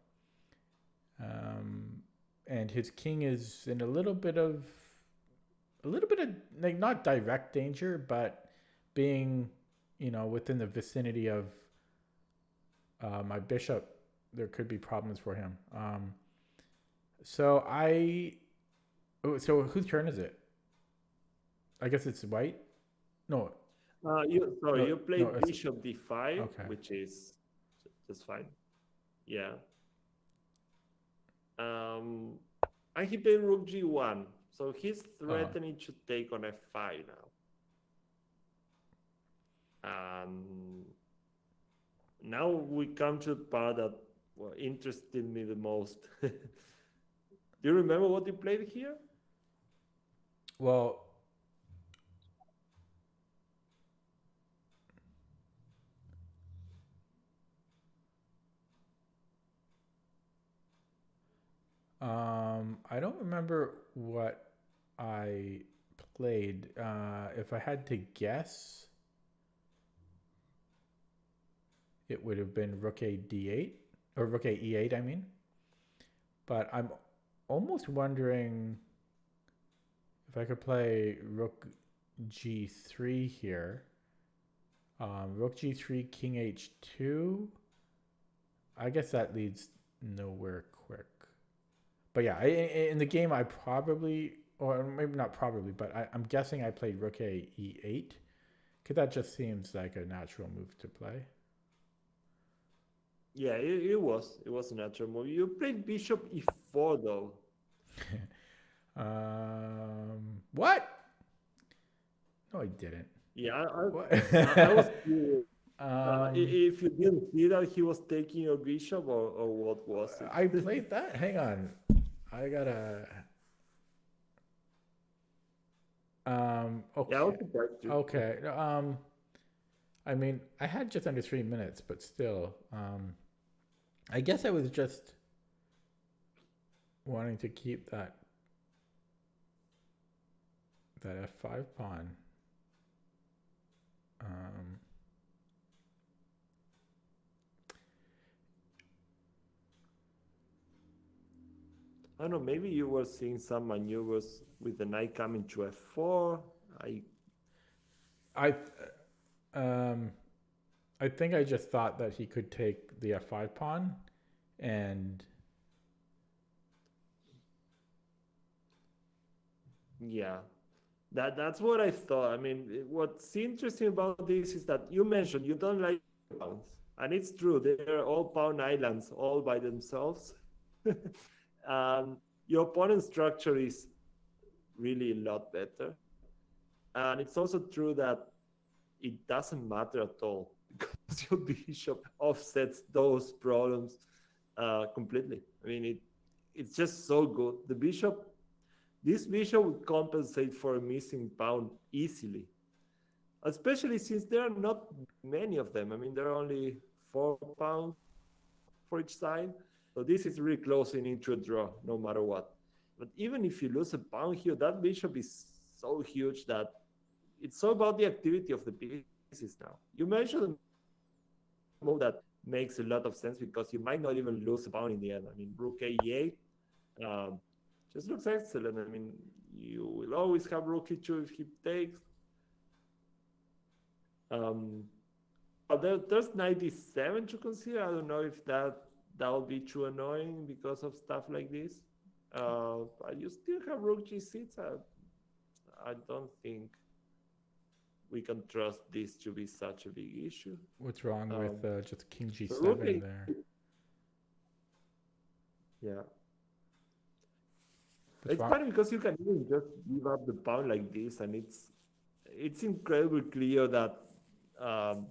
And his king is in a little bit of like not direct danger, but being within the vicinity of my bishop, there could be problems for him. So whose turn is it? I guess it's white. No. You played bishop d5, okay. Which is just fine. Yeah. And he played rook g1, so he's threatening to take on f5 now. Now we come to the part that interested me the most. Do you remember what you played here? Well, I don't remember what I played. If I had to guess, it would have been rook a d8 or rook a e8. I mean, but I'm almost wondering if I could play rook g3 here. Rook g3, king h2. I guess that leads nowhere quick. But yeah, in the game, I probably, or maybe not probably, but I'm guessing I played rook a e8, because that just seems like a natural move to play. Yeah, it was a natural move. You played bishop e4 though. What? No, I didn't. Yeah, I was curious. If you didn't see that he was taking your bishop, or what was it? I played that. Hang on, I gotta. Okay. Yeah, I was surprised too. Okay. I mean, I had just under 3 minutes, but still, I guess I was just wanting to keep that f5 pawn. I don't know, maybe you were seeing some maneuvers with the knight coming to f4. I think I just thought that he could take the f5 pawn, and yeah, that's what I thought. I mean, what's interesting about this is that you mentioned you don't like pawns, and it's true. They're all pawn islands, all by themselves. Your opponent's structure is really a lot better, and it's also true that it doesn't matter at all because your bishop offsets those problems completely. I mean, it's just so good. This bishop would compensate for a missing pawn easily. especially since there are not many of them. I mean, there are only 4 pounds for each side. So this is really close in into a draw, no matter what. But even if you lose a pawn here, that bishop is so huge that it's all about the activity of the pieces now. You mentioned a move that makes a lot of sense because you might not even lose a pawn in the end. I mean, rook a8 um, just looks excellent. I mean, you will always have rook e2 if he takes. Um, there's 97 to consider. I don't know if that will be too annoying because of stuff like this. But you still have rook g6. I don't think we can trust this to be such a big issue. What's wrong with just king So rook g7 a, there? yeah. What's It's wrong? funny because you can even just give up the pawn like this, and it's incredibly clear um,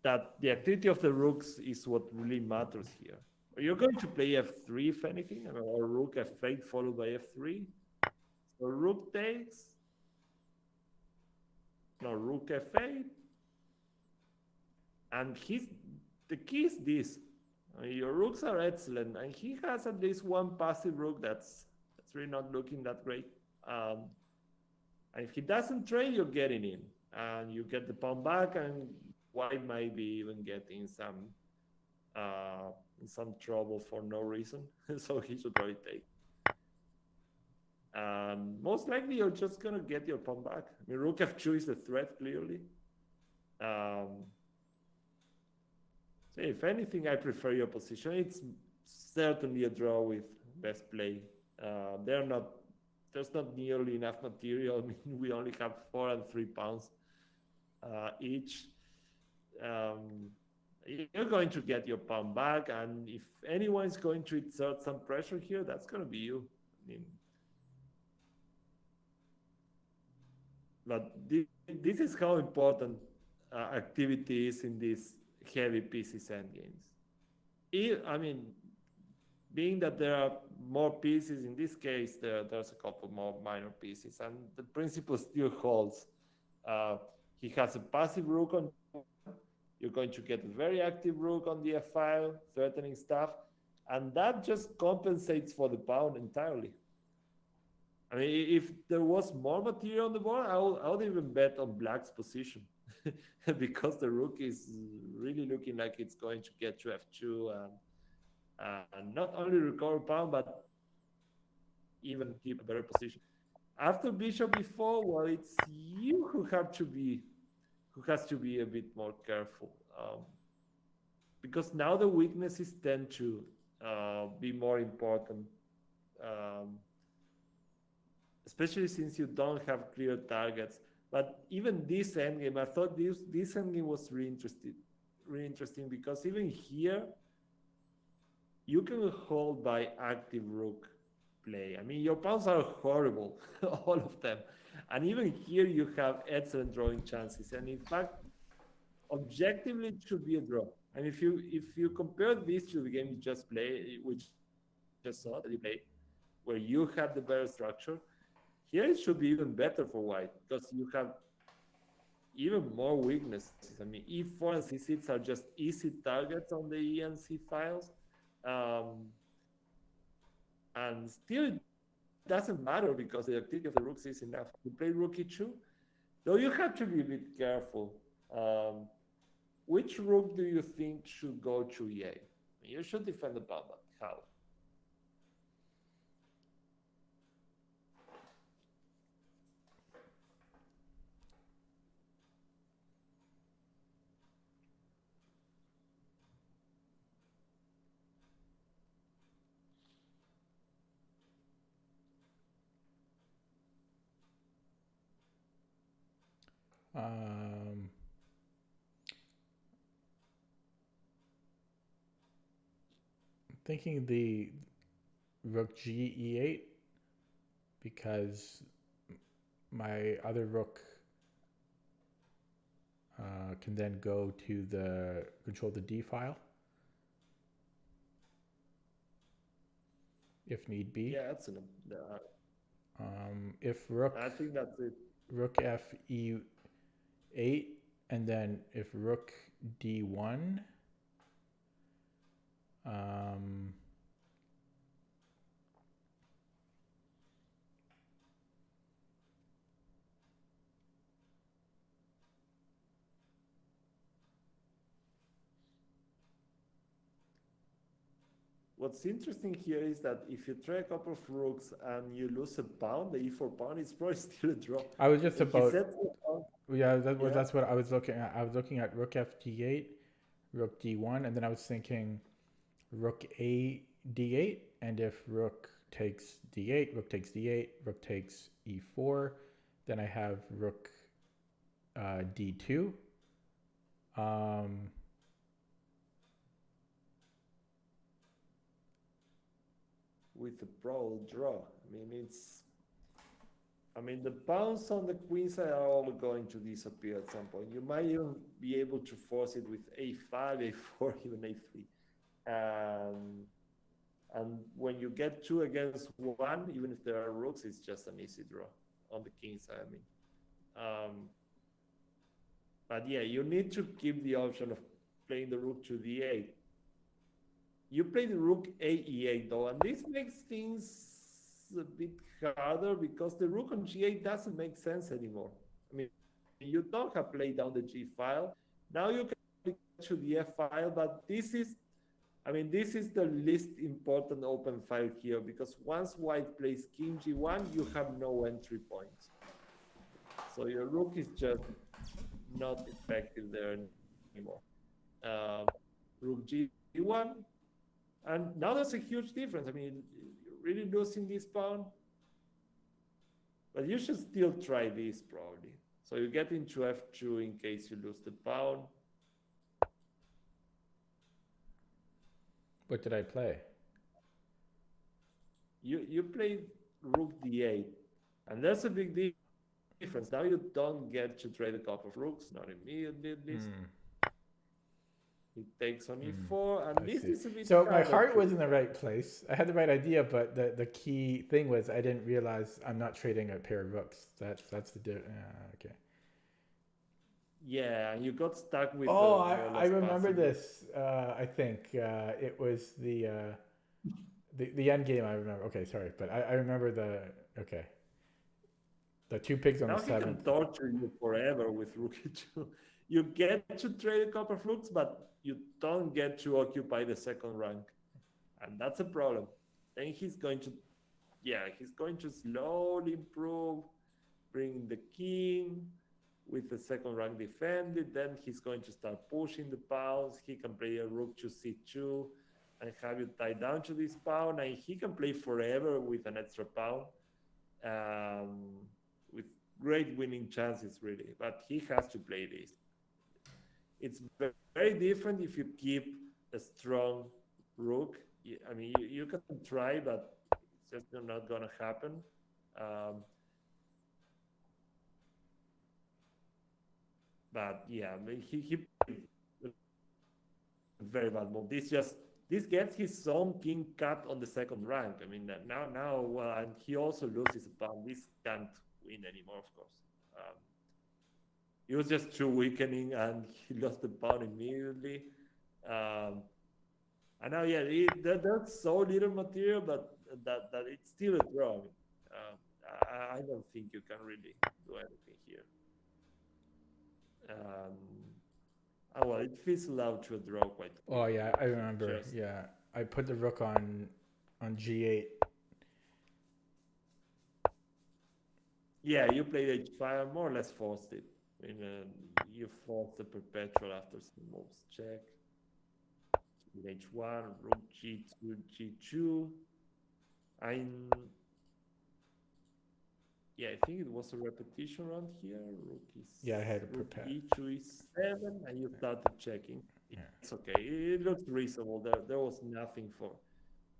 that the activity of the rooks is what really matters here. You're going to play f3 if anything, or rook f8 followed by f3. So rook takes, no, rook f8, and the key is this. Your rooks are excellent, and he has at least one passive rook that's really not looking that great. Um, and if he doesn't trade, you're getting in, and you get the pawn back, and white might be even getting uh, in some trouble for no reason. So he should probably take. Most likely, you're just gonna get your pawn back. I mean, rook f2 is the threat clearly. Um, so if anything, I prefer your position. It's certainly a draw with best play. They're not. There's not nearly enough material. I mean, we only have 4 and 3 pounds each. Um, you're going to get your pawn back, and if anyone's going to exert some pressure here, that's going to be you. I mean, but this is how important activity is in these heavy pieces endgames. I mean, being that there are more pieces in this case, there's a couple more minor pieces, and the principle still holds. Uh, he has a passive rook on g1. You're going to get a very active rook on the f file, threatening stuff, and that just compensates for the pawn entirely. I mean, if there was more material on the board, I would even bet on black's position because the rook is really looking like it's going to get to f2 and not only recover pawn, but even keep a better position. After bishop e4, well, it's you who has to be a bit more careful because now the weaknesses tend to be more important. Um, Especially since you don't have clear targets. But even this endgame, I thought this endgame was really interesting because even here you can hold by active rook play. I mean, your pawns are horrible, all of them, and even here you have excellent drawing chances. And in fact, objectively, it should be a draw. And if you compare this to the game you just played, we just saw that you played, where you had the better structure, here it should be even better for white because you have even more weaknesses. I mean, e4 and c6 are just easy targets on the e and c files. Um, and still, it doesn't matter because the activity of the rooks is enough. You play rook e2, though you have to be a bit careful. Um, which rook do you think should go to e8? You should defend the pawn, but how? Um, thinking the rook g e8 because my other rook can then go to control the d file if need be. Yeah, that's If I think that's it. rook f e 8, and then if rook d1, um, What's interesting here is that if you try a couple of rooks and you lose a pawn, the e4 pawn is probably still a draw. I was just And he about, said, pawn, yeah, yeah, that's what I was looking at. I was looking at rook f d8, rook d1, and then I was thinking rook a d8, and if rook takes d8, rook takes d8, rook takes e4, then I have rook d2. Um, with a probable draw. I mean, the pawns on the queen side are all going to disappear at some point. You might even be able to force it with a5, a4, even a3. And when you get 2 against 1, even if there are rooks, it's just an easy draw on the king side. But yeah, you need to keep the option of playing the rook to d8. You play the rook a e8 though, and this makes things a bit harder because the rook on g8 doesn't make sense anymore. I mean, you don't have played down the g file. Now you can play to the f file, but this is the least important open file here because once white plays king g1, you have no entry points. So your rook is just not effective there anymore. Rook g1, and now there's a huge difference. I mean, you're really losing this pawn, but you should still try this probably. So you get into f2 in case you lose the pawn. what did I play? You play rook d8, and that's a big difference. Now you don't get to trade a couple of rooks, not immediately at least. It takes on e4, and this is a bit So my harder heart was in the right place. I had the right idea, but the key thing was I didn't realize I'm not trading a pair of rooks. That's the okay. Yeah, you got stuck with Oh, I more or less remember passive. this. I think it was the Endgame. I remember. Okay, sorry, but I remember the okay. The 2 pigs on Now the he can 7th. torture you forever with rook e2. You get to trade a couple of rooks, but you don't get to occupy the second rank, and that's a problem. Then he's going to slowly improve, bring the king with the second rank defended. Then he's going to start pushing the pawns. He can play a rook to c2 and have you tied down to this pawn, and he can play forever with an extra pawn, with great winning chances, really. But he has to play this. It's very different if you keep a strong rook. I mean, you can try, but it's just not going to happen. But yeah, I mean, he played a very bad move. This gets his own king cut on the second rank. I mean, now, and he also loses a pawn. This can't win anymore, of course. It was just too weakening, and he lost the pawn immediately. And now, yeah, there's so little material, but that it's still a draw. I don't think you can really do anything here. Well, it fizzled out to a draw quite quickly. Oh yeah, I remember. Yeah, I put the rook on g8. Yeah, you played h5, more or less forced it. I mean, you forced the perpetual after some moves. Check. H1, rook g2, g2. Yeah, I think it was a repetition round here. Rook is Yeah, I had a rook perpet. e2 is 7, and you started checking. Yeah. It's okay. It looks reasonable. There was nothing for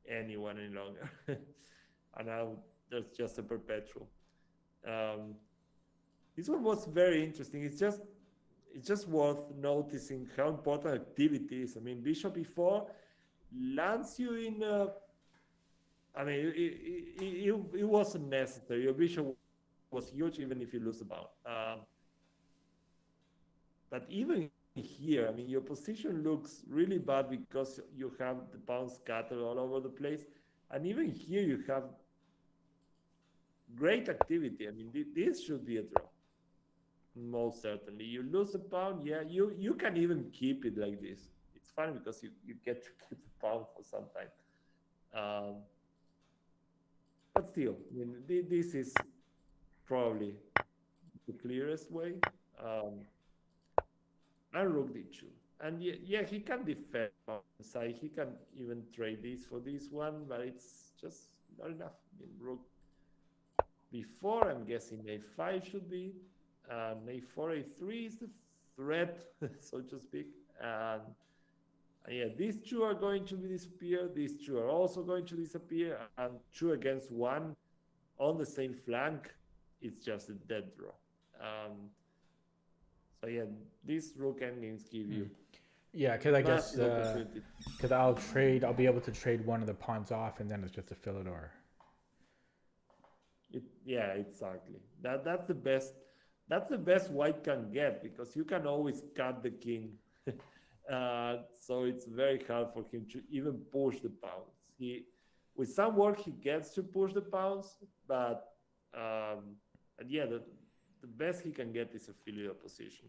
anyone any longer. And now there's just a perpetual. This one was very interesting. It's just worth noticing how important activity is. I mean, bishop e4 lands you in. I mean, it wasn't necessary. Your bishop was huge, even if you lose the pawn. But even here, I mean, your position looks really bad because you have the pawns scattered all over the place. And even here, you have great activity. I mean, this should be a draw. Most certainly. You lose a pawn, yeah, you can even keep it like this. It's fun because you get to keep the pawn for some time. Um, but still, I mean, this is probably the clearest way. Um, and Rook d2. And yeah, he can defend on the side. He can even trade this for this one, but it's just not enough. I mean, Rook before, I'm guessing a5 should be, and a4, a3 is the threat, so to speak. And yeah, these two are going to disappear. These two are also going to disappear, and two against one on the same flank, it's just a dead draw. So yeah, these rook endgames give you Yeah, because I guess massive opportunity. because I'll be able to trade one of the pawns off, and then it's just a Philidor. Yeah, exactly. That's the best. That's the best white can get because you can always cut the king. So it's very hard for him to even push the pawns. With some work, he gets to push the pawns, but and yeah, the best he can get is a filial position.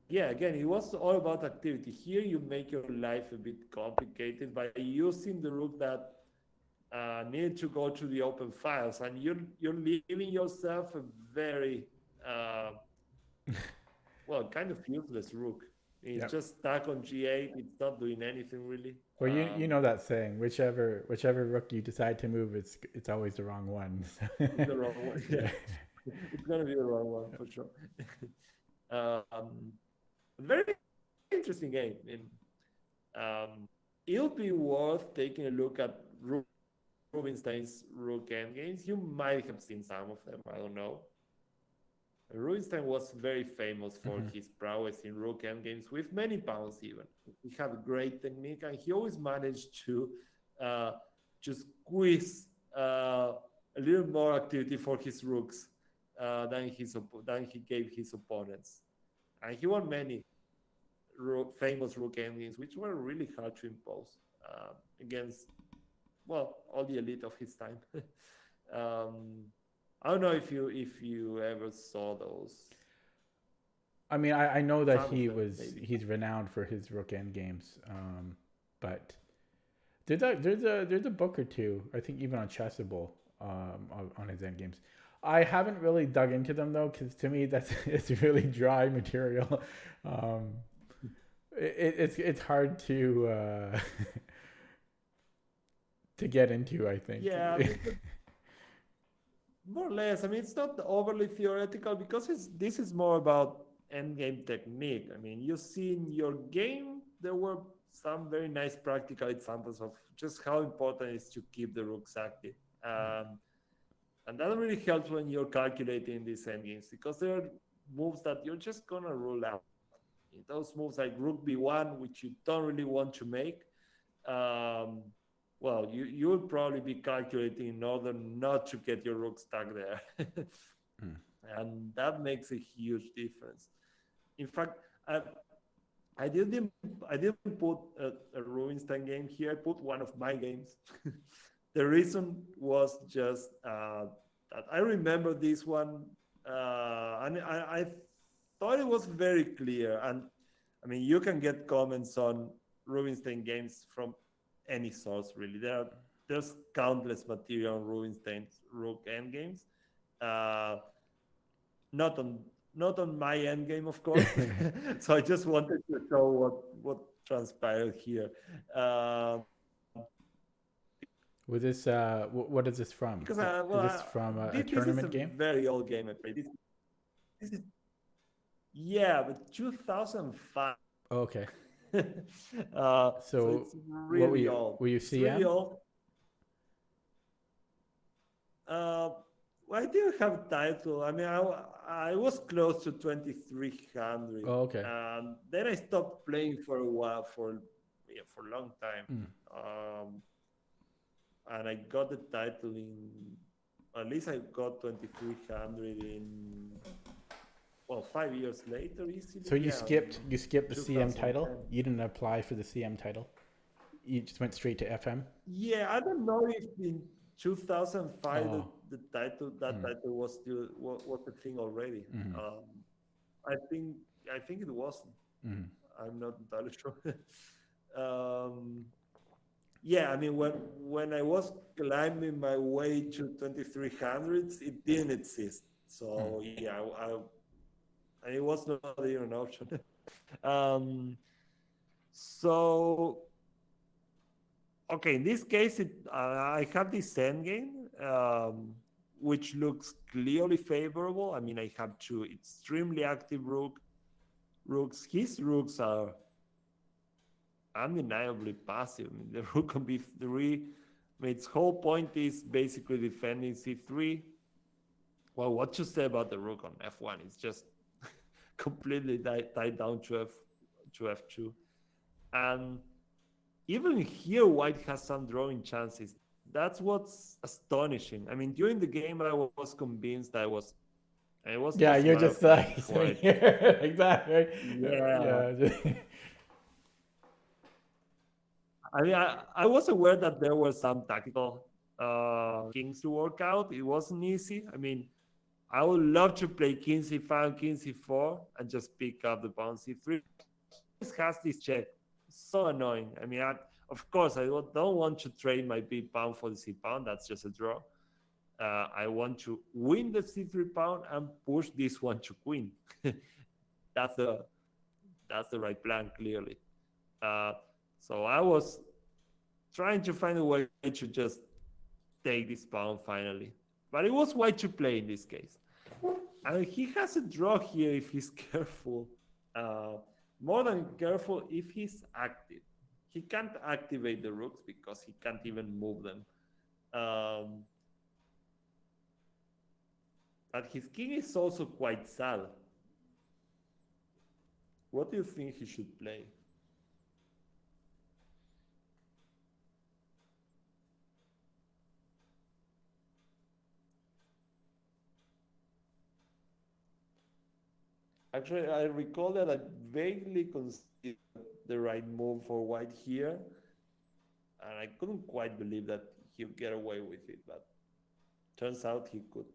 Yeah, again, it was all about activity. Here, you make your life a bit complicated by using the rook that need to go to the open files, and you're leaving yourself a very well, kind of useless rook. It's Yep. just stuck on g8. It's not doing anything really. Well, you know that saying, whichever rook you decide to move, it's always the wrong one. It's the wrong one. Yeah. It's gonna be the wrong one for sure. Very interesting game. It'll be worth taking a look at Rubinstein's rook endgames. You might have seen some of them. I don't know. Rubinstein was very famous for his prowess in rook endgames with many pawns even. He had a great technique and he always managed to just squeeze a little more activity for his rooks than he gave his opponents. And he won many famous rook endgames, which were really hard to impose against, well, all the elite of his time. I don't know if you ever saw those. I mean, I know that Some of them, maybe. he's renowned for his rook end games, but there's a book or two, I think, even on Chessable, on his end games. I haven't really dug into them though, because to me it's really dry material. It's hard to to get into, I think. Yeah, more or less. I mean, it's not overly theoretical because this is more about endgame technique. I mean, you see in your game there were some very nice practical examples of just how important it is to keep the rooks active. And that really helps when you're calculating these endgames because there are moves that you're just gonna rule out. Those moves like rook b1, which you don't really want to make, well, you'll probably be calculating in order not to get your rook stuck there. And that makes a huge difference. In fact, I didn't put a Rubinstein game here. I put one of my games. The reason was just that I remember this one, and I thought it was very clear. And I mean, you can get comments on Rubinstein games from any source, really. There's countless material on Rubinstein's rook endgames. Not on my endgame, of course. So I just wanted to show what transpired here. Was this what is this from? Because Is this from a this is a tournament game? very old game. I played this is yeah, but 2005. Oh, okay. So So it's what really old. were you It's really CM? old. Well, I didn't have a title. I mean, I was close to 2300. Oh, okay. And then I stopped playing for a while, for a long time. And I got the title at least I got 2300 in well, 5 years later, easily. So you Yeah, skipped the CM title. 2010. You didn't apply for the CM title. You just went straight to FM. Yeah, I don't know if in 2005 Oh. the title title was still was a thing already. Mm-hmm. I think it wasn't. Mm-hmm. I'm not entirely sure. um, yeah, I mean when I was climbing my way to 2300s, it didn't exist. So yeah, it was not even an option. um, so okay, in this case, I have this endgame, which looks clearly favorable. I mean, I have two extremely active rooks. His rooks are undeniably passive. I mean, the rook on b3, I mean, its whole point is basically defending c3. Well, what to say about the rook on f1? It's just completely tied down to f2. And even here, white has some drawing chances. That's what's astonishing. I mean, during the game, I was convinced I was Yeah, just a you're matter just of time like before sitting I. here like that, right? Yeah. Yeah. I mean, I was aware that there were some tactical kings to work out. It wasn't easy. I mean, I would love to play king c5, king c4, and just pick up the pawn c3. Has this check. So annoying. I mean, of course, I don't want to trade my b pawn for the c pawn. That's just a draw. I want to win the c3 pawn and push this one to queen. that's the that's the right plan, clearly. Uh, so I was trying to find a way to just take this pawn finally, but it was white to play in this case. And he has a draw here if he's careful. Uh, More than careful if he's active. He can't activate the rooks because he can't even move them. Um, but his king is also quite sad. What do you think he should play? Actually, I recall that I vaguely considered the right move for white here, and I couldn't quite believe that he'd get away with it, but turns out he could.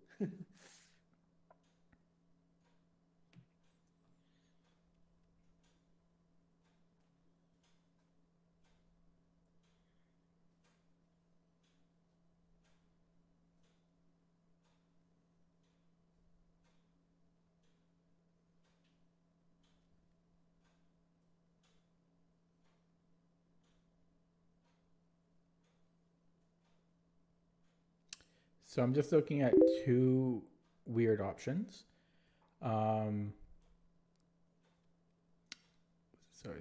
So I'm just looking at two weird options. Um, sorry,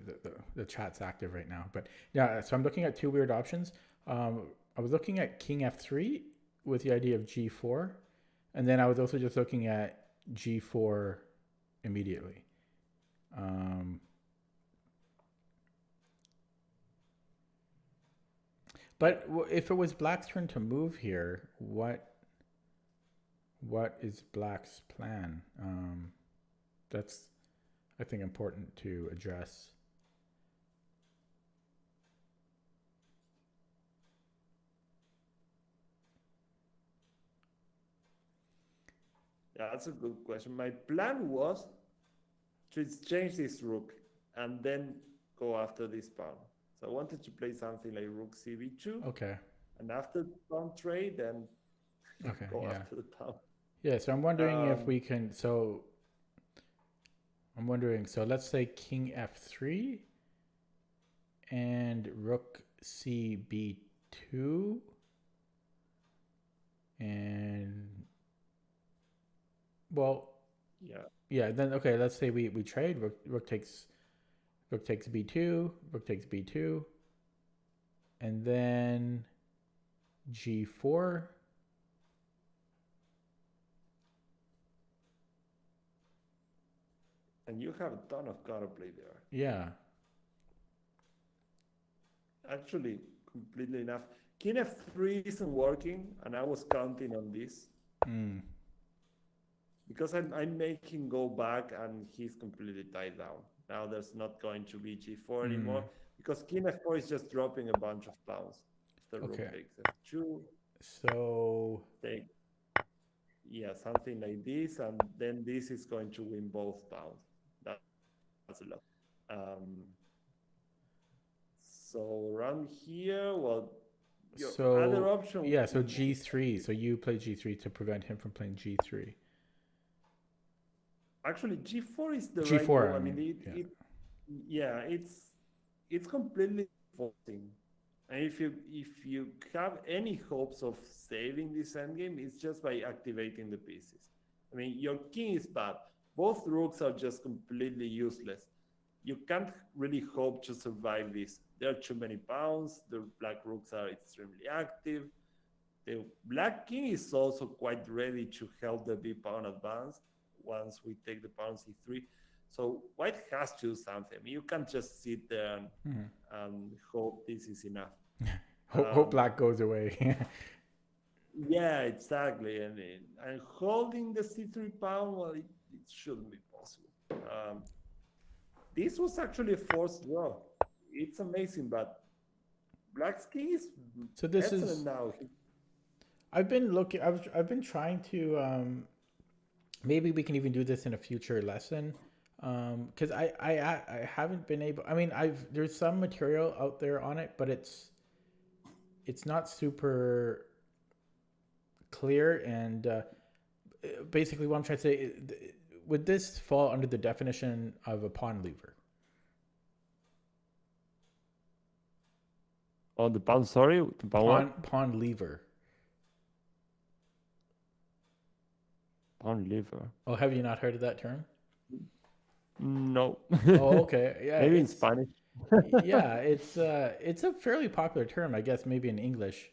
the chat's active right now, but yeah. So I'm looking at two weird options. I was looking at King F3 with the idea of G4, and then I was also just looking at G4 immediately. But if it was Black's turn to move here, what is Black's plan? That's, I think, important to address. Yeah, that's a good question. My plan was to exchange this rook and then go after this pawn. So I wanted to play something like rook cb2. Okay. And after the pawn trade, then go Yeah. after the pawn. Yeah. So I'm wondering if we can. So I'm wondering. So let's say King F3 and Rook CB2 and well. Yeah. Then okay. Let's say we trade. Rook takes B2. Rook takes B2, and then G4. And you have a ton of counterplay there. Yeah. Actually, completely enough. King f3 isn't working, and I was counting on this. because I make him go back and he's completely tied down. Now there's not going to be g4 anymore because king f4 is just dropping a bunch of pawns. After rook Okay. takes f2, So take, yeah, something like this, and then this is going to win both pawns. That's a lot. So around here, well, your other so option yeah, would so be g3. So you play g3 to prevent him from playing g3. actually g4 is the right G4, move. I I mean, mean, it, yeah. it yeah, it's completely forcing. And if you have any hopes of saving this endgame, it's just by activating the pieces. I mean, your king is bad. Both rooks are just completely useless. You can't really hope to survive this. There are too many pawns. The black rooks are extremely active. The black king is also quite ready to help the big pawn advance once we take the pawn c3. So white has to do something. I mean, you can't just sit there and hope this is enough. Hope black goes away. Yeah, exactly. And holding the c3 pawn, well, it shouldn't be possible. This was actually a forced draw. It's amazing, but black's king is So this excellent is now. I've been looking. I've been trying to. Maybe we can even do this in a future lesson. Because I haven't been able. I mean, there's some material out there on it, but it's not super clear. And basically, what I'm trying to say would this fall under the definition of a pawn lever? Oh, the pawn, sorry? The pawn what? Pawn lever. Pawn lever. Oh, have you not heard of that term? No. Oh, okay. Yeah, Maybe in Spanish. yeah, it's a fairly popular term, I guess, maybe in English.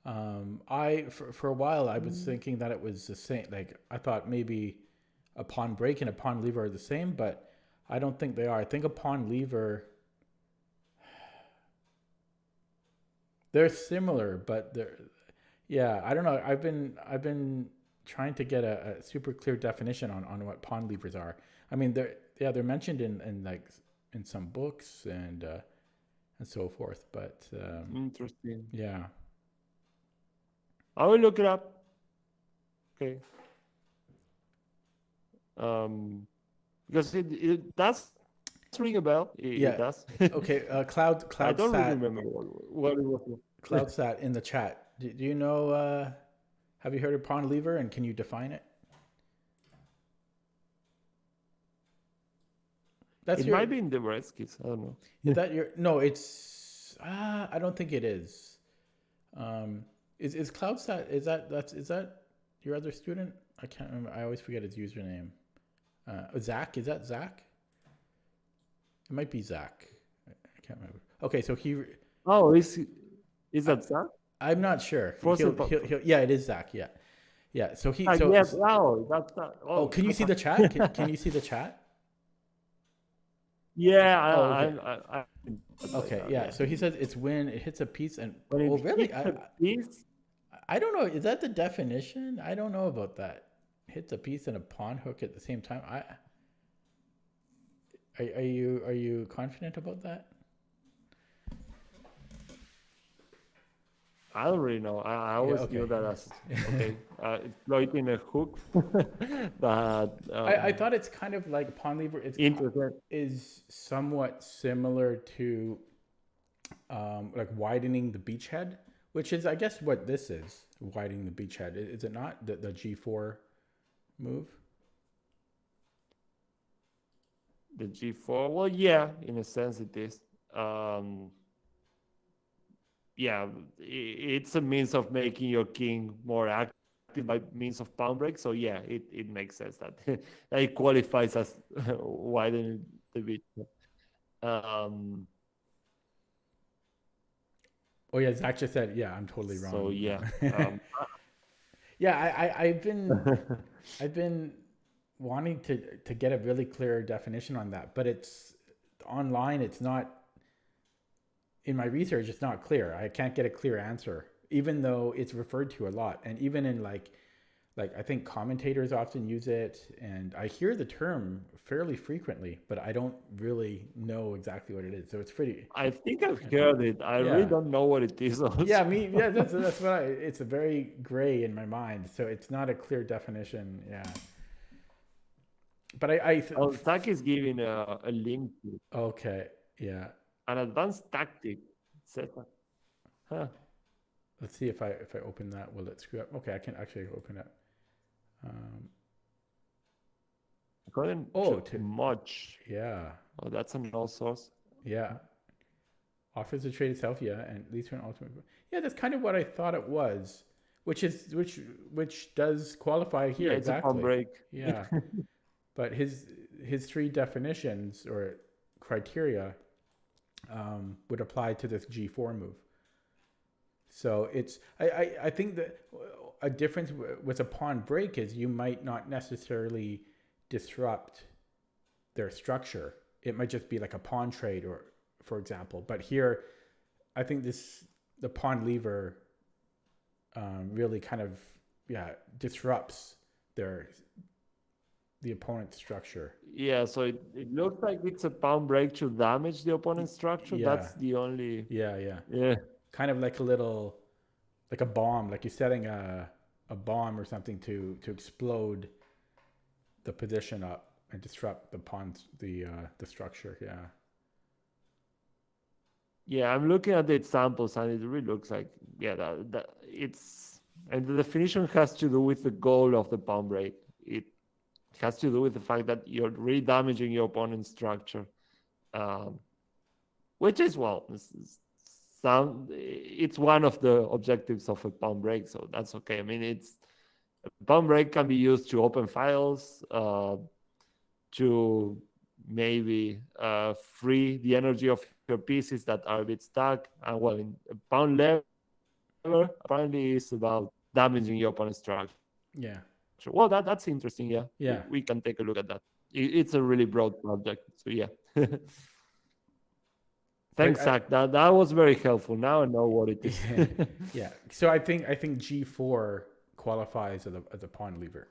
For a while I was thinking that it was the same. Like I thought maybe a pawn break and a pawn lever are the same, but I don't think they are. I think a pawn lever, they're similar, but yeah, I don't know. I've been trying to get a super clear definition on what pawn levers are. I mean, they're mentioned in like in some books and so forth, but Interesting. yeah. I will look it up. Okay. Because it does ring a bell. It Yeah. does. Okay. I don't really Cloudsat. remember what it was. Cloudsat in the chat. Do you know? Have you heard of pawn lever, and can you define it? That's It might be in the Redskins. I don't know. Is that your? No, it's. I don't think it is. Is Cloudsat? Is that your other student? I can't remember. I always forget his username. Zach. Is that Zach? It might be Zach. I can't remember. Okay, so he. Oh, is that Zach? I'm not sure. Yeah, it is Zach. Yeah, yeah. So he. Yes. Wow, that's that. Oh, can you see the chat? Can you see the chat? Yeah. Okay. I Okay. Yeah. So he says it's when it hits a piece and. when Oh, it really? hits a piece. I don't know. Is that the definition? I don't know about that. Hits a piece and a pawn hook at the same time. Are you confident about that? I don't really know. I always knew that as okay, exploiting a hook. But I thought it's kind of like pawn lever. Is somewhat similar to like widening the beachhead, which is I guess what this is, widening the beachhead. Is it not the G4 move? The G4. Well, yeah, in a sense it is. Yeah, it's a means of making your king more active by means of pawn break. So yeah, it makes sense that it qualifies as widening the beach. Oh yeah, Zach just said, yeah, I'm totally wrong. So yeah, yeah, I've been wanting to get a really clear definition on that, but it's online. It's not. In my research, it's not clear. I can't get a clear answer, even though it's referred to a lot. And even in like Like I think commentators often use it, and I hear the term fairly frequently, but I don't really know exactly what it is. So it's pretty. I think I've heard it. I really Yeah. don't know what it is Yeah, also. that's what it's a very gray in my mind. So it's not a clear definition. Yeah. But Oh, Zach is giving a link to okay. Yeah. an advanced tactic setup. Huh. Let's see if I open that, will it screw up? Okay, I can actually open it. According to much. Yeah. Oh, that's an all source. Yeah. Offers to trade itself, yeah, and leads to an ultimate. Yeah, that's kind of what I thought it was, which does qualify here. Yeah, it's exactly. a palm break. Yeah, but his three definitions or criteria would apply to this G4 move. So it's I think that a difference with a pawn break is you might not necessarily disrupt their structure. It might just be like a pawn trade, or for example. But here, I think the pawn lever really kind of disrupts the opponent's structure. Yeah, so it looks like it's a pawn break to damage the opponent's structure. Yeah. That's the only. Yeah. Kind of like like a bomb, like you're setting a bomb or something to explode the position up and disrupt the pawns, the structure. Yeah. Yeah, I'm looking at the examples and it really looks like that it's, and the definition has to do with the goal of the pawn break. It has to do with the fact that you're really damaging your opponent's structure, which is it's one of the objectives of a pawn break, so that's okay. I mean, a pawn break can be used to open files, to maybe free the energy of your pieces that are a bit stuck. And well, in a pawn lever, apparently is about damaging your opponent's structure. Yeah. Well, that's interesting. Yeah. Yeah. We can take a look at that. It's a really broad subject. So yeah. Thanks, Zach. That was very helpful. Now I know what it is. Yeah. So I think G4 qualifies as a pawn lever.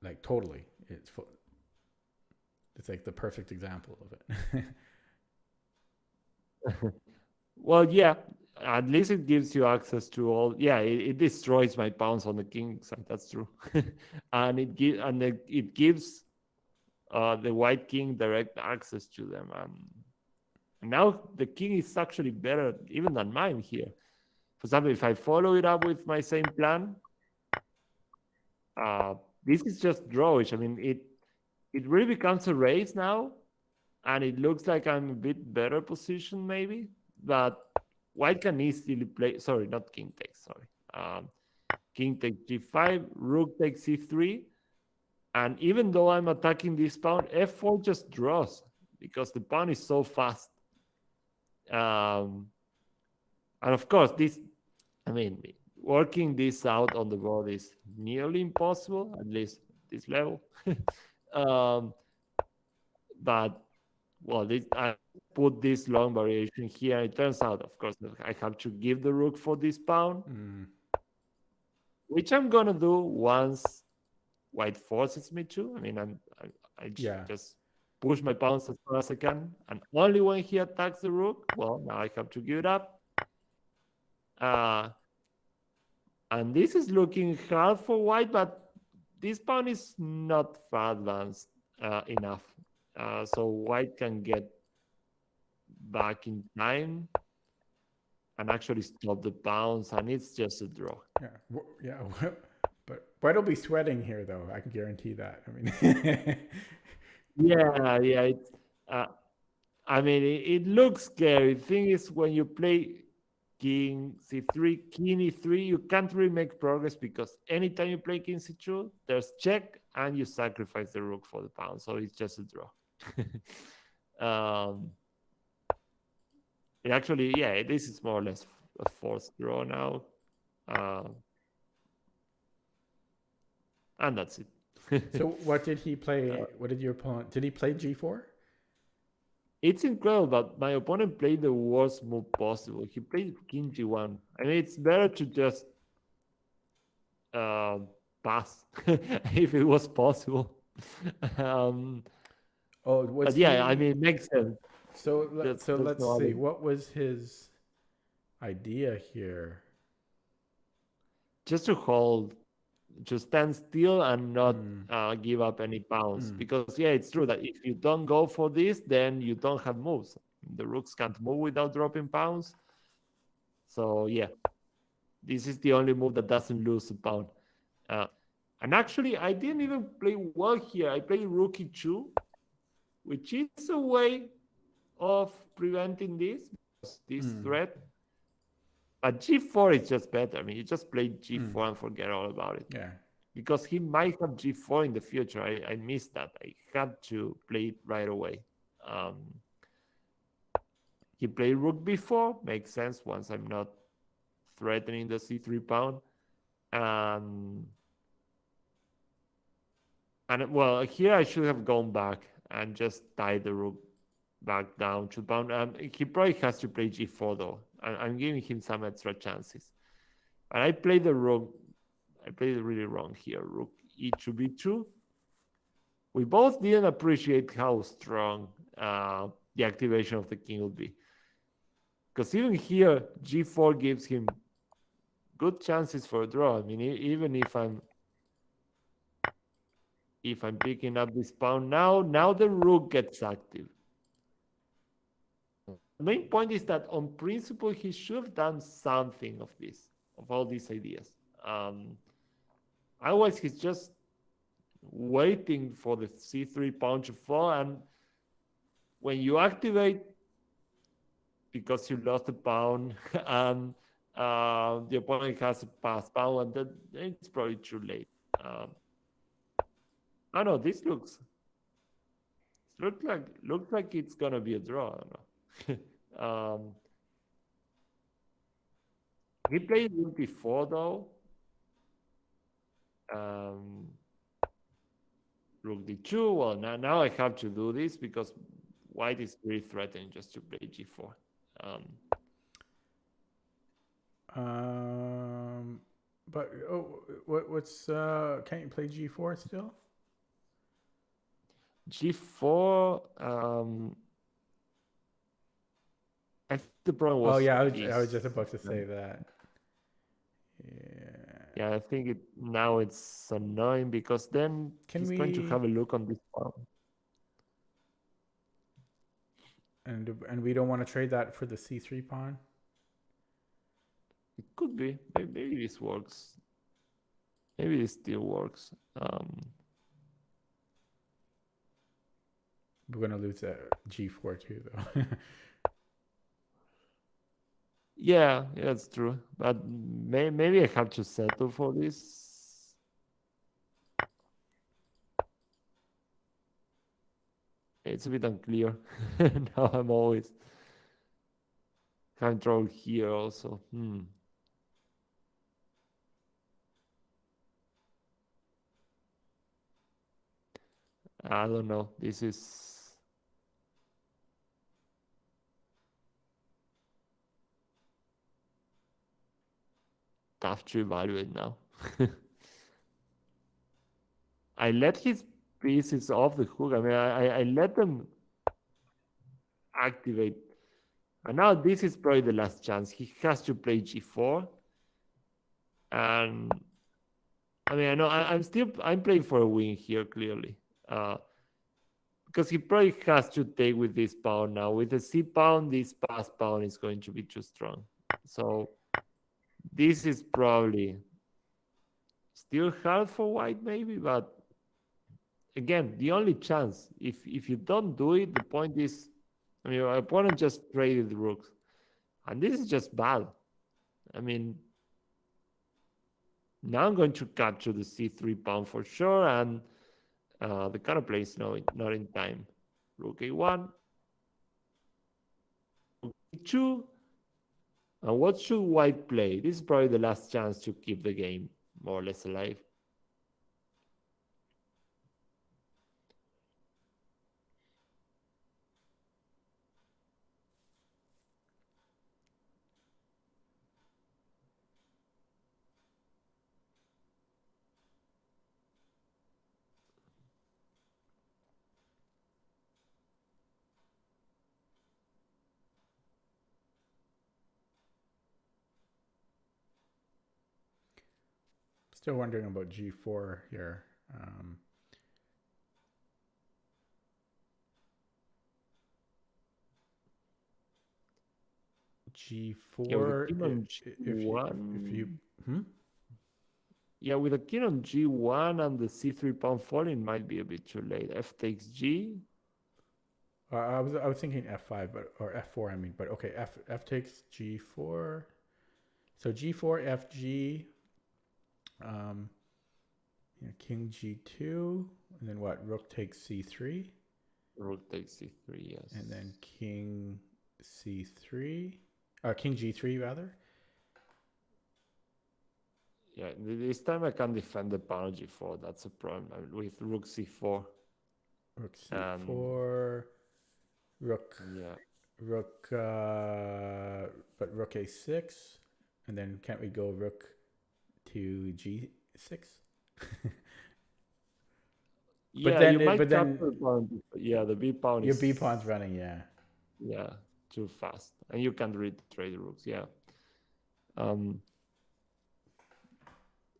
Like totally. It's like the perfect example of it. Well, yeah. At least it gives you access to all. Yeah, it destroys my pawns on the king side. That's true. And it gives the white king direct access to them. And now the king is actually better even than mine here. For example, if I follow it up with my same plan, this is just drawish. I mean, it really becomes a race now, and it looks like I'm a bit better positioned maybe, but white can easily play. Sorry, not king takes. Sorry, king takes g5, rook takes c3, and even though I'm attacking this pawn, f4 just draws because the pawn is so fast. And of course, working this out on the board is nearly impossible, at least this level. But well, I put this long variation here. It turns out, of course, that I have to give the rook for this pawn, which I'm gonna do once white forces me to. I mean, I just push my pawns as far as I can, and only when he attacks the rook, well, now I have to give it up. And this is looking hard for white, but this pawn is not far advanced enough. So white can get back in time and actually stop the pawns, and it's just a draw. Yeah. But white will be sweating here, though. I can guarantee that. I mean, yeah. It looks scary. The thing is, when you play king c3, king e3, you can't really make progress because anytime you play king c2, there's check and you sacrifice the rook for the pawn. So it's just a draw. This is more or less a forced draw now. And that's it. So what did he play? What did your opponent? Did he play g4? It's incredible, but my opponent played the worst move possible. He played king g1. I mean, it's better to just pass if it was possible. um, Oh, was but yeah, I he? mean, it makes sense. So There's let's no see. other. What was his idea here? Just to hold, to stand still and not Mm, give up any pounds. mm, Because yeah, it's true that if you don't go for this, then you don't have moves. The rooks can't move without dropping pounds. So yeah, this is the only move that doesn't lose a pawn. Uh, and actually, I didn't even play well here. I played rook e2, which is a way of preventing this mm, threat. But g4 is just better. I mean, you just play mm. g4 and forget all about it. Yeah. Because he might have g4 in the future. I missed that. I had to play it right away. Um, he played rook b4. Makes sense once I'm not threatening the c3 pawn. Um, and well, here I should have gone back and just tied the rook back down to pawn. He probably has to play g4 though. I'm giving him some extra chances. And I played the rook. I played it really wrong here. Rook e2 b2. We both didn't appreciate how strong the activation of the king would be. Because even here, g4 gives him good chances for a draw. I mean, even if I'm picking up this pawn now the rook gets active. The main point is that on principle, he should have done something of this, of all these ideas. Otherwise, he's just waiting for the c3 pawn to fall. And when you activate, because you lost a pawn and the opponent has a passed pawn, and then it's probably too late. I know this looks like it's gonna be a draw. I don't know. He played rook before though. Rook d2. Well, now I have to do this because white is very threatening just to play g4. Um, but what's can't you play G4 still? g4. I think the problem Oh was yeah, I was this. just about to say that. Yeah. Yeah, I think now it's annoying because then Can he's going to have we a look on this pawn. and we don't want to trade that for the C3 pawn? It could be. Maybe this works. Maybe this still works. We're gonna lose that G4 too though. Yeah, that's true. But maybe I have to settle for this. It's a bit unclear. Now I'm always control here also. I don't know. This is tough to evaluate now. I let his pieces off the hook. I mean, I let them activate. And now this is probably the last chance. He has to play g4. And I mean, I know I'm playing for a win here, clearly. Because he probably has to take with this pawn now. With the c pawn, this pass pawn is going to be too strong. So this is probably still hard for white, maybe, but again, the only chance. If you don't do it, the point is, I mean, your opponent just traded the rooks, and this is just bad. I mean, now I'm going to capture the c3 pawn for sure, and the counterplay is not in time. Rook a1, rook e2, and what should white play? This is probably the last chance to keep the game more or less alive. Still wondering about G4 here. Yeah, with the G4. king on If you G1. Yeah, with a king on G1 and the C3 pawn falling might be a bit too late. F takes G. I was thinking F5, or F4. I mean, but okay. F takes G4. So G4, FG. King G2, and then what? Rook takes C3. Rook takes C3, yes. And then King C3. King G3 rather. Yeah, this time I can defend the pawn G4. That's a problem with Rook C4. Rook C4. Rook. Yeah. Rook. But Rook A6, and then can't we go Rook to G6? Yeah, then, you might but then capture the pawn. Yeah, the B pawn your is. B pawn's running. Yeah. Yeah, too fast, and you can't read trade rooks. Yeah. And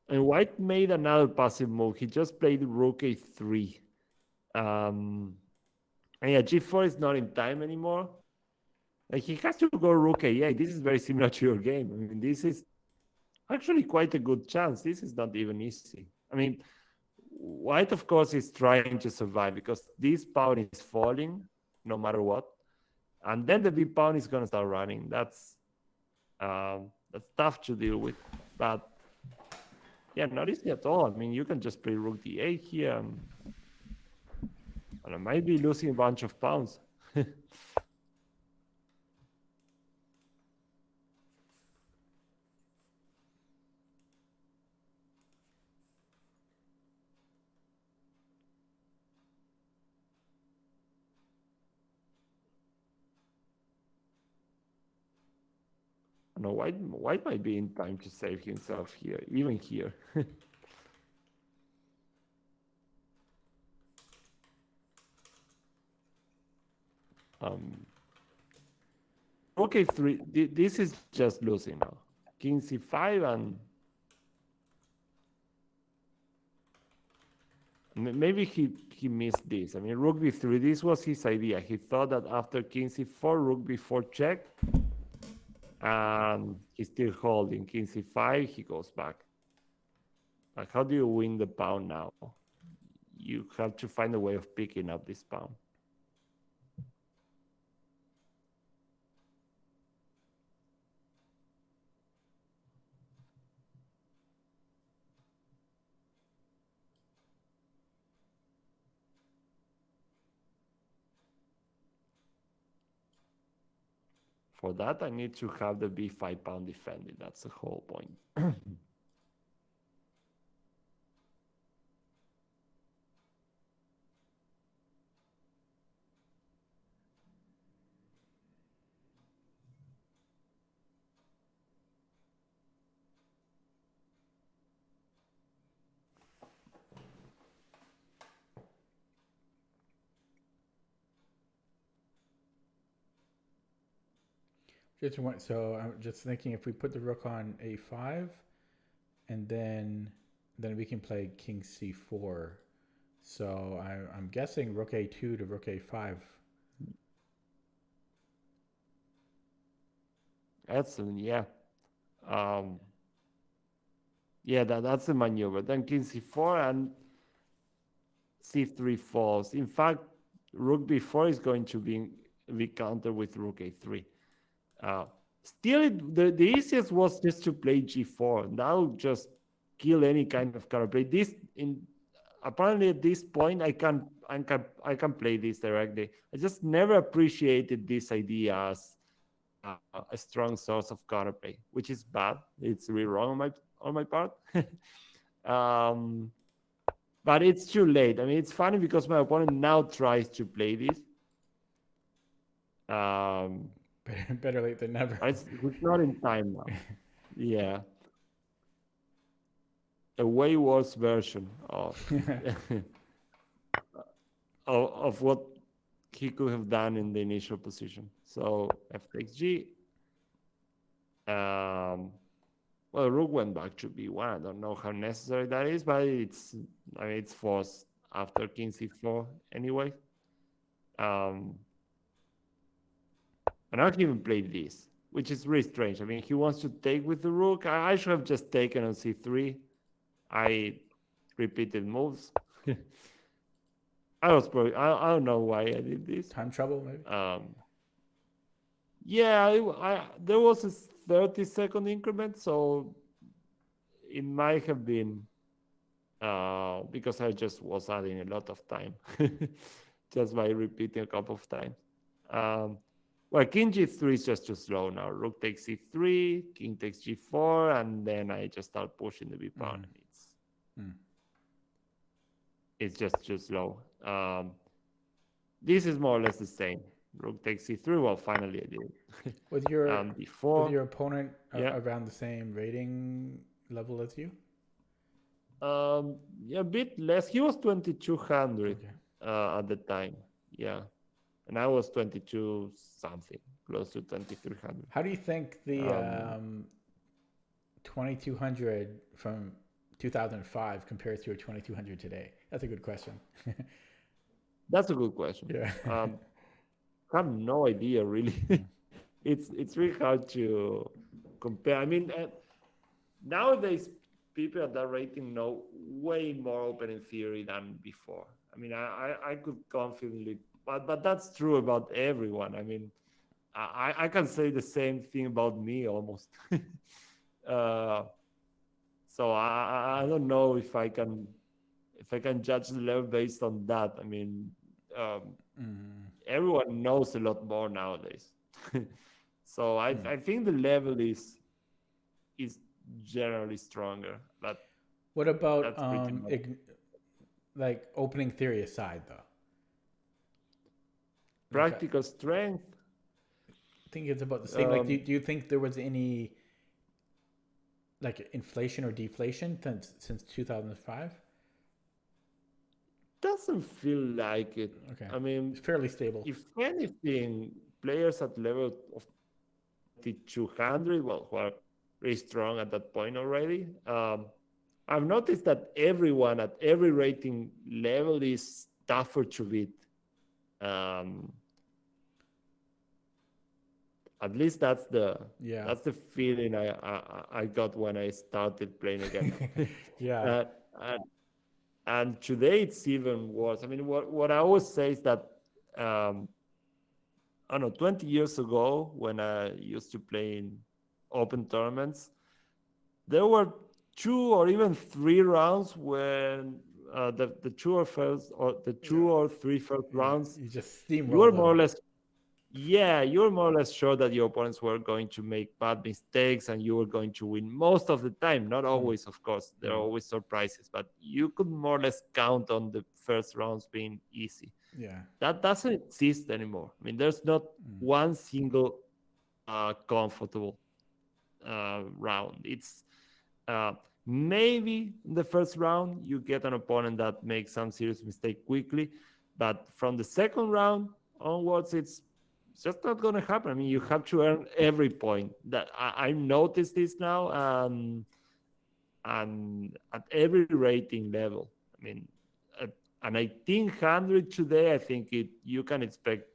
White made another passive move. He just played Rook A3. And yeah, G4 is not in time anymore. Like he has to go Rook A8. This is very similar to your game. I mean, this is actually quite a good chance. This is not even easy. I mean, White, of course, is trying to survive because this pawn is falling no matter what. And then the B pawn is going to start running. That's tough to deal with. But yeah, not easy at all. I mean, you can just play Rook D8 here. And I might be losing a bunch of pawns. No, White might be in time to save himself here, even here. Okay, this is just losing now. King C5 and maybe he missed this. I mean, Rook B3, this was his idea. He thought that after King C4, Rook B4 check, and he's still holding. King C5, he goes back. Like, how do you win the pawn now? You have to find a way of picking up this pawn. For that, I need to have the B5 pawn defended. That's the whole point. So I'm just thinking if we put the rook on A5, and then we can play King C4. So I'm guessing Rook A2 to Rook A5. Excellent, yeah. Yeah, that's the maneuver. Then King C4 and C3 falls. In fact, Rook B4 is going to be countered with Rook A3. Still, the easiest was just to play G4. Now just kill any kind of counterplay. Apparently at this point I can play this directly. I just never appreciated this idea as a strong source of counterplay, which is bad. It's really wrong on my part. But it's too late. I mean, it's funny because my opponent now tries to play this. Better late than never. It's not in time now. Yeah. A way worse version of of what he could have done in the initial position. So F takes G. Well, Rook went back to B1. I don't know how necessary that is, but it's forced after King C4 anyway. And now he even played this, which is really strange. I mean, he wants to take with the Rook. I should have just taken on C3. I repeated moves. I don't know why I did this. Time trouble, maybe. Yeah, there was a 30-second increment, so it might have been because I just was adding a lot of time just by repeating a couple of times. Well, King G3 is just too slow now. Rook takes C3, King takes G4, and then I just start pushing the B pawn. It's just too slow. This is more or less the same. Rook takes C3. Well, finally I did. With your before, with your opponent around the same rating level as you? Yeah, a bit less. He was 2200 at the time. Yeah. And I was 22 something, close to 2300. How do you think the 2200 from 2005 compares to your 2200 today? That's a good question. That's a good question. Yeah. I have no idea really. It's really hard to compare. I mean, nowadays people at that rating know way more opening theory than before. I mean, I could confidently, but that's true about everyone. I mean, I can say the same thing about me almost. So I don't know if I can judge the level based on that. I mean, everyone knows a lot more nowadays. So I think the level is generally stronger. But what about like opening theory aside, though? Practical strength. I think it's about the same. Like, do you think there was any like inflation or deflation since 2005? Doesn't feel like it. Okay. I mean, it's fairly stable. If anything, players at level of 200, well, who are very strong at that point already. I've noticed that everyone at every rating level is tougher to beat. At least that's the feeling I got when I started playing again. Yeah. And today it's even worse. I mean, what I always say is that I don't know, 20 years ago when I used to play in open tournaments, there were 2 or even 3 rounds when the 2 or 3 first rounds, you just steamrolled you were more or less. Yeah, you were more or less sure that your opponents were going to make bad mistakes and you were going to win most of the time. Not always, of course. There are always surprises, but you could more or less count on the first rounds being easy. Yeah. That doesn't exist anymore. I mean, there's not one single comfortable round. It's maybe in the first round you get an opponent that makes some serious mistake quickly, but from the second round onwards, it's just not going to happen. I mean, you have to earn every point. That I noticed this now, and at every rating level. I mean, an 1800 today, I think you can expect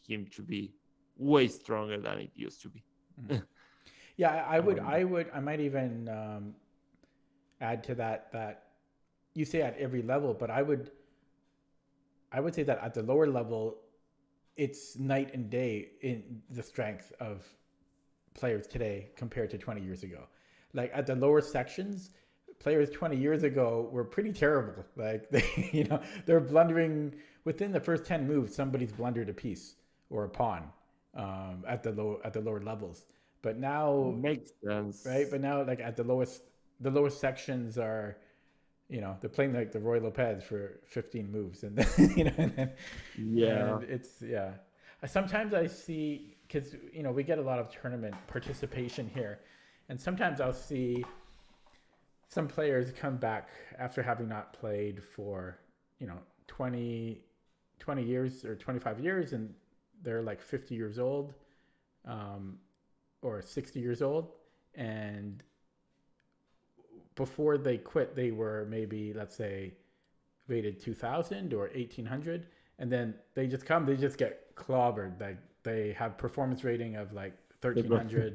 him to be way stronger than it used to be. Yeah, I might even add to that you say at every level, but I would say that at the lower level, it's night and day in the strength of players today compared to 20 years ago. Like at the lower sections, players 20 years ago were pretty terrible. Like they're blundering within the first 10 moves. Somebody's blundered a piece or a pawn at the lower levels. But now makes sense, right? But now, like at the lowest sections are, they're playing like the Roy Lopez for 15 moves, and then, and it's Sometimes I see, because we get a lot of tournament participation here, and sometimes I'll see some players come back after having not played for 20 years or 25 years, and they're like 50 years old, or 60 years old, and before they quit, they were maybe, let's say, rated 2000 or 1800, and then they just get clobbered. Like they have performance rating of like 1300,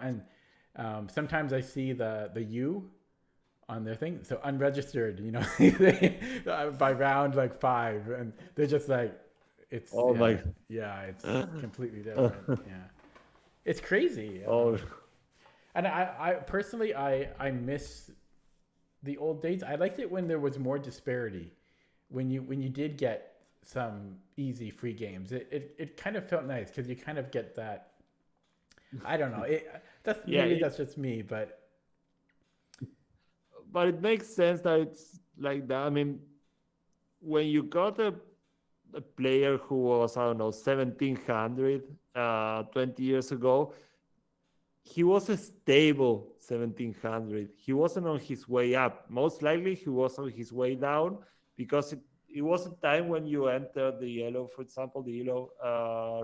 and sometimes I see the U on their thing, so unregistered, by round like 5, and they're just like, it's it's completely different. It's crazy. And I personally, I miss the old days. I liked it when there was more disparity, when you did get some easy free games. It kind of felt nice because you kind of get that. I don't know. That's just me, but it makes sense that it's like that. I mean, when you got a player who was, I don't know, 1700 20 years ago, he was a stable 1700. He wasn't on his way up. Most likely he was on his way down, because it was a time when you entered the yellow, for example, the yellow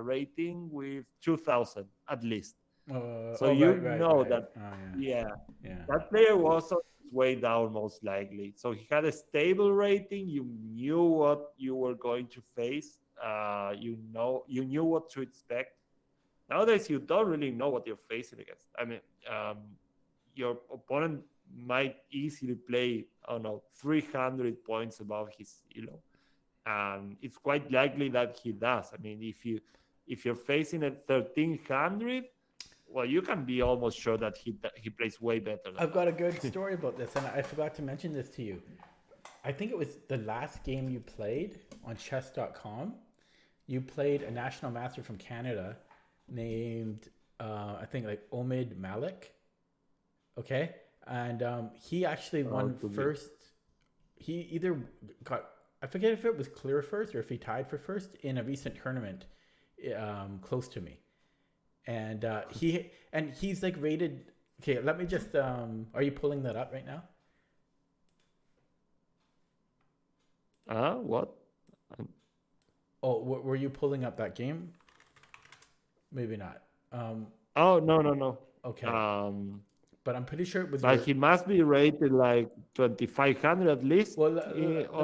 rating with 2000 at least. So that, that player was on his way down most likely. So he had a stable rating. You knew what you were going to face. You knew what to expect. Nowadays, you don't really know what you're facing against. I mean, your opponent might easily play, I don't know, 300 points above his elo, and it's quite likely that he does. I mean, if you're facing a 1300, well, you can be almost sure that he plays way better. I've got a good story about this, and I forgot to mention this to you. I think it was the last game you played on chess.com. You played a national master from Canada named I think like Omid Malik. Okay, and he actually won first. He either got, I forget if it was clear first or if he tied for first in a recent tournament close to me. And he's like rated. Okay, let me just are you pulling that up right now? What? Oh, were you pulling up that game? Maybe not. No. Okay. But I'm pretty sure it was. But he must be rated like 2500 at least. Well, let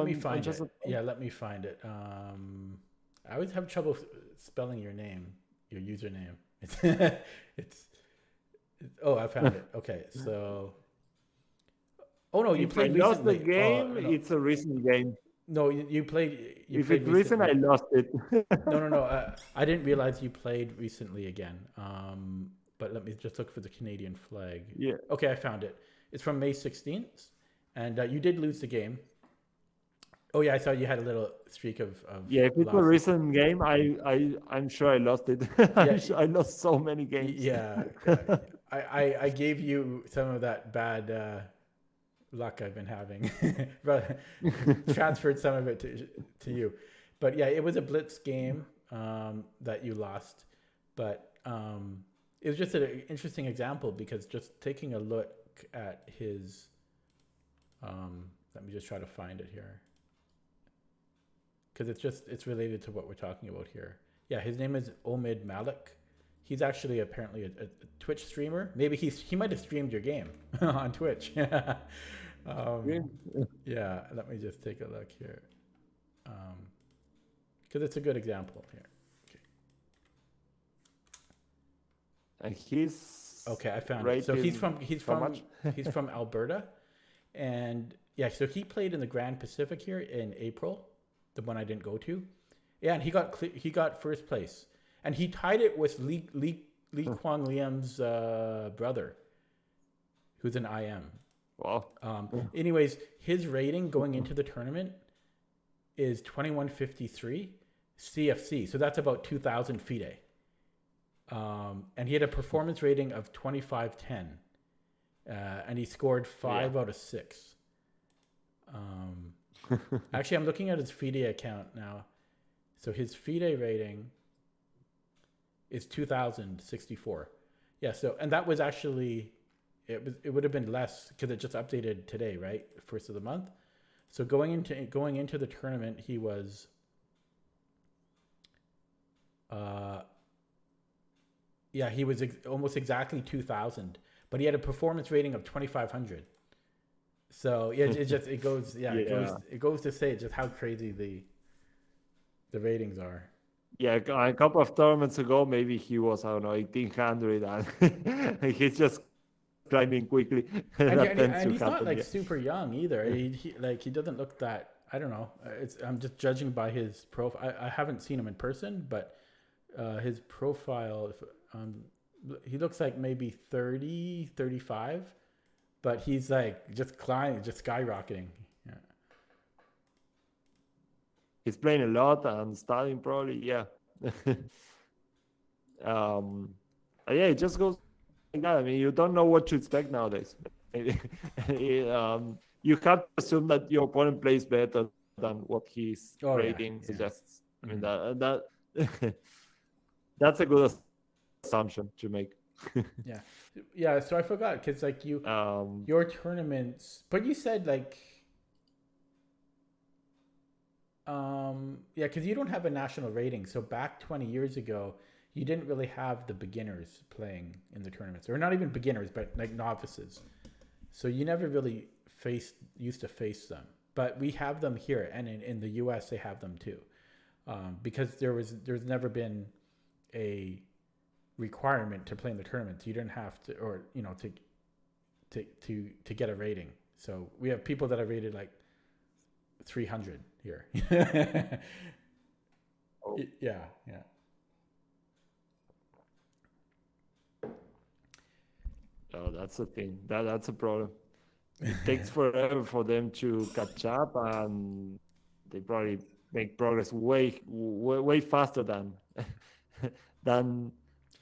me find it. Yeah, let me find it. I always have trouble spelling your name, your username. It's oh, I found it. Okay, so. Oh no, you played recently. Lost the game. No. It's a recent game. No, you played. If it's recent, I lost it. No. I didn't realize you played recently again. But let me just look for the Canadian flag. Yeah. Okay, I found it. It's from May 16th, and you did lose the game. Oh yeah, I saw you had a little streak of if it's a recent game, I'm sure I lost it. I lost so many games. Yeah, I gave you some of that bad luck I've been having, transferred some of it to you, but yeah, it was a blitz game that you lost, but it was just an interesting example because just taking a look at his, let me just try to find it here, because it's related to what we're talking about here. Yeah, his name is Omid Malik. He's actually apparently a Twitch streamer. Maybe he might have streamed your game on Twitch. Yeah, let me just take a look here, because it's a good example here. Okay. And he's okay. I found it. So he's from Alberta, and yeah. So he played in the Grand Pacific here in April, the one I didn't go to. Yeah, and he got first place, and he tied it with Li Kwang Liam's brother, who's an IM. Wow. Anyways, his rating going into the tournament is 2153 CFC. So that's about 2000 FIDE. And he had a performance rating of 2510. And he scored 5 out of 6. Actually, I'm looking at his FIDE account now. So his FIDE rating is 2064. Yeah, so, and that was actually, it would have been less because it just updated today, right? First of the month. So going into the tournament, he was he was almost exactly 2000, but he had a performance rating of 2500. So yeah, it goes Yeah. it goes to say just how crazy the ratings are. Yeah, a couple of tournaments ago, maybe he was, I don't know, 1800, and he's just climbing quickly. That tends And to he's not happen, like yeah. super young either. He doesn't look that. I don't know. It's I'm just judging by his profile. I haven't seen him in person, but his profile, he looks like maybe 30, 35, but he's like just climbing, just skyrocketing. Yeah. He's playing a lot and studying probably, yeah. um, yeah, it just goes like that. I mean, you don't know what to expect nowadays. You have to assume that your opponent plays better than what his Oh yeah, rating yeah. suggests. I mean, Hmm. that that's a good assumption to make. Yeah, yeah. So I forgot because like um, your tournaments, but you said like yeah, because you don't have a national rating. So back 20 years ago, you didn't really have the beginners playing in the tournaments, or not even beginners, but like novices. So you never really used to face them. But we have them here, and in the U.S. they have them too, because there's never been a requirement to play in the tournaments. You didn't have to, or to get a rating. So we have people that are rated like 300 here. oh, Yeah, yeah. oh, that's the thing. That's a problem. It takes forever for them to catch up, and they probably make progress way faster than than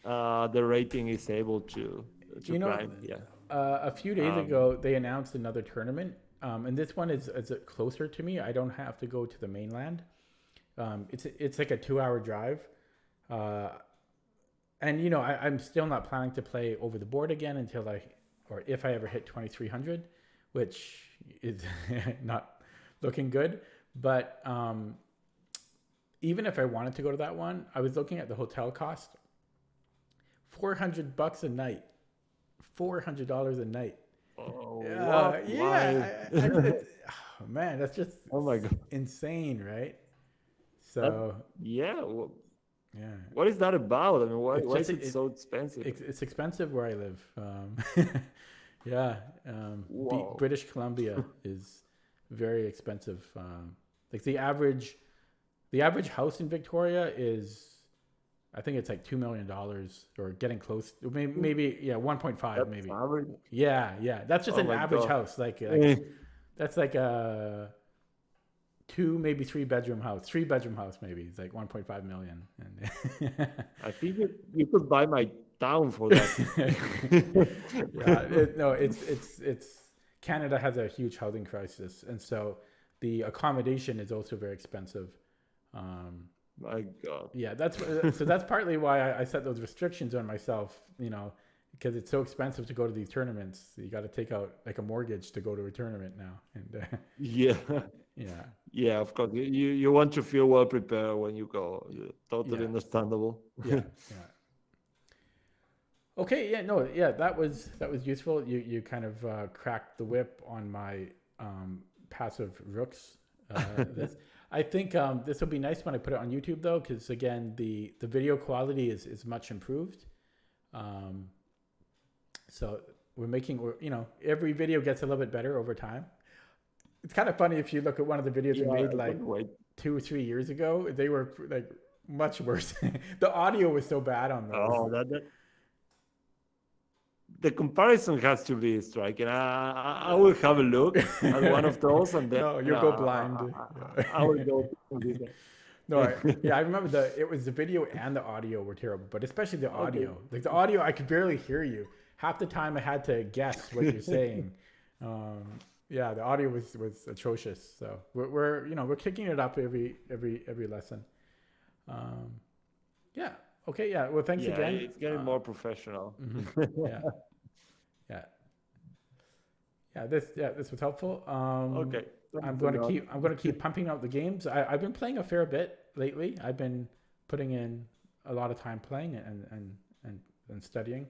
the rating is able to You know, climb. Yeah. a few days Um, ago they announced another tournament, and this one is closer to me. I don't have to go to the mainland. It's like a 2 hour drive, uh, and I'm still not planning to play over the board again until or if I ever hit 2300, which is not looking good. But even if I wanted to go to that one, I was looking at the hotel cost, $400 a night, $400 a night. oh, what? Why? Yeah, oh man, that's just Oh my God. insane, right? That, So yeah. yeah, What is that about? I mean, it's why just is it so expensive? it's expensive where I live. Yeah, Wow. British Columbia is very expensive. Like the average house in Victoria is, I think it's like $2 million or getting close. Maybe yeah, 1.5 That's maybe. average. Yeah, yeah. That's just Oh an my average God. house. Eh, That's like a two, maybe three-bedroom house. Three-bedroom house maybe. It's like 1.5 million. And I think you could buy my town for that. yeah, no, it's Canada has a huge housing crisis, and so the accommodation is also very expensive. Um, My God. yeah, that's partly why I set those restrictions on myself. Because it's so expensive to go to these tournaments. You got to take out like a mortgage to go to a tournament now, and Yeah. yeah, Yeah, of course. You want to feel well prepared when you go. Yeah, totally yeah, understandable. yeah, yeah. Okay, yeah, no, yeah, that was useful. You kind of cracked the whip on my passive rooks. This I think this will be nice when I put it on YouTube though, because again the video quality is much improved. Um, so every video gets a little bit better over time. It's kind of funny if you look at one of the videos we Yeah, made I like can't wait. 2 or 3 years ago. They were like much worse. The audio was so bad on those. Oh, that the comparison has to be striking. I will have a look at one of those, and then No, you'll go blind. Yeah. I will go to this No, one. yeah, I remember it was the video and the audio were terrible, but especially the Okay. audio. Like the audio, I could barely hear you. Half the time, I had to guess what you're saying. Um, yeah, the audio was atrocious. So we're kicking it up every lesson. Um, yeah. Okay. Yeah. Well, thanks Yeah, again. it's getting more professional. Mhm. Yeah. Yeah. This was helpful. Okay, I'm thanks a going to lot. keep pumping out the games. I've been playing a fair bit lately. I've been putting in a lot of time playing and studying.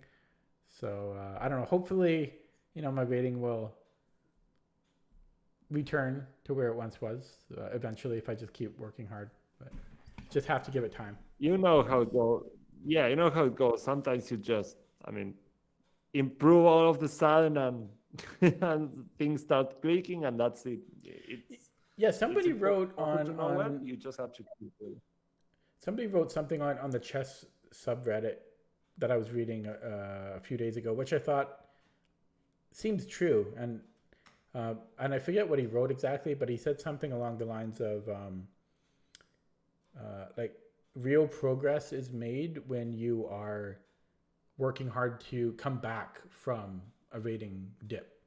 So I don't know. Hopefully, my rating will return to where it once was eventually if I just keep working hard. But just have to give it time. You know how it goes. Yeah, you know how it goes. Sometimes you just, I mean, improve all of the sudden and and things start clicking, and that's it. Yeah, somebody it's wrote on you just have to keep it. Somebody wrote something on the chess subreddit that I was reading a few days ago, which I thought seems true, and I forget what he wrote exactly, but he said something along the lines of like real progress is made when you are working hard to come back from a rating dip.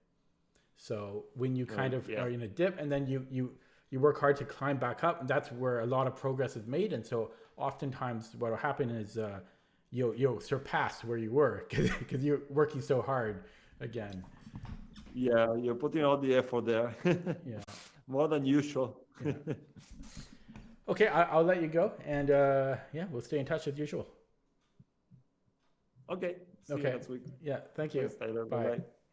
So when you kind of are in a dip and then you work hard to climb back up, and that's where a lot of progress is made. And so oftentimes what will happen is you'll surpass where you were because you're working so hard again. Yeah, you're putting all the effort there. Yeah. More than usual. Yeah. Okay, I'll let you go, and yeah, we'll stay in touch as usual. Okay. See you next week. Yeah, thank you. Thanks, Tyler. Bye. Bye-bye.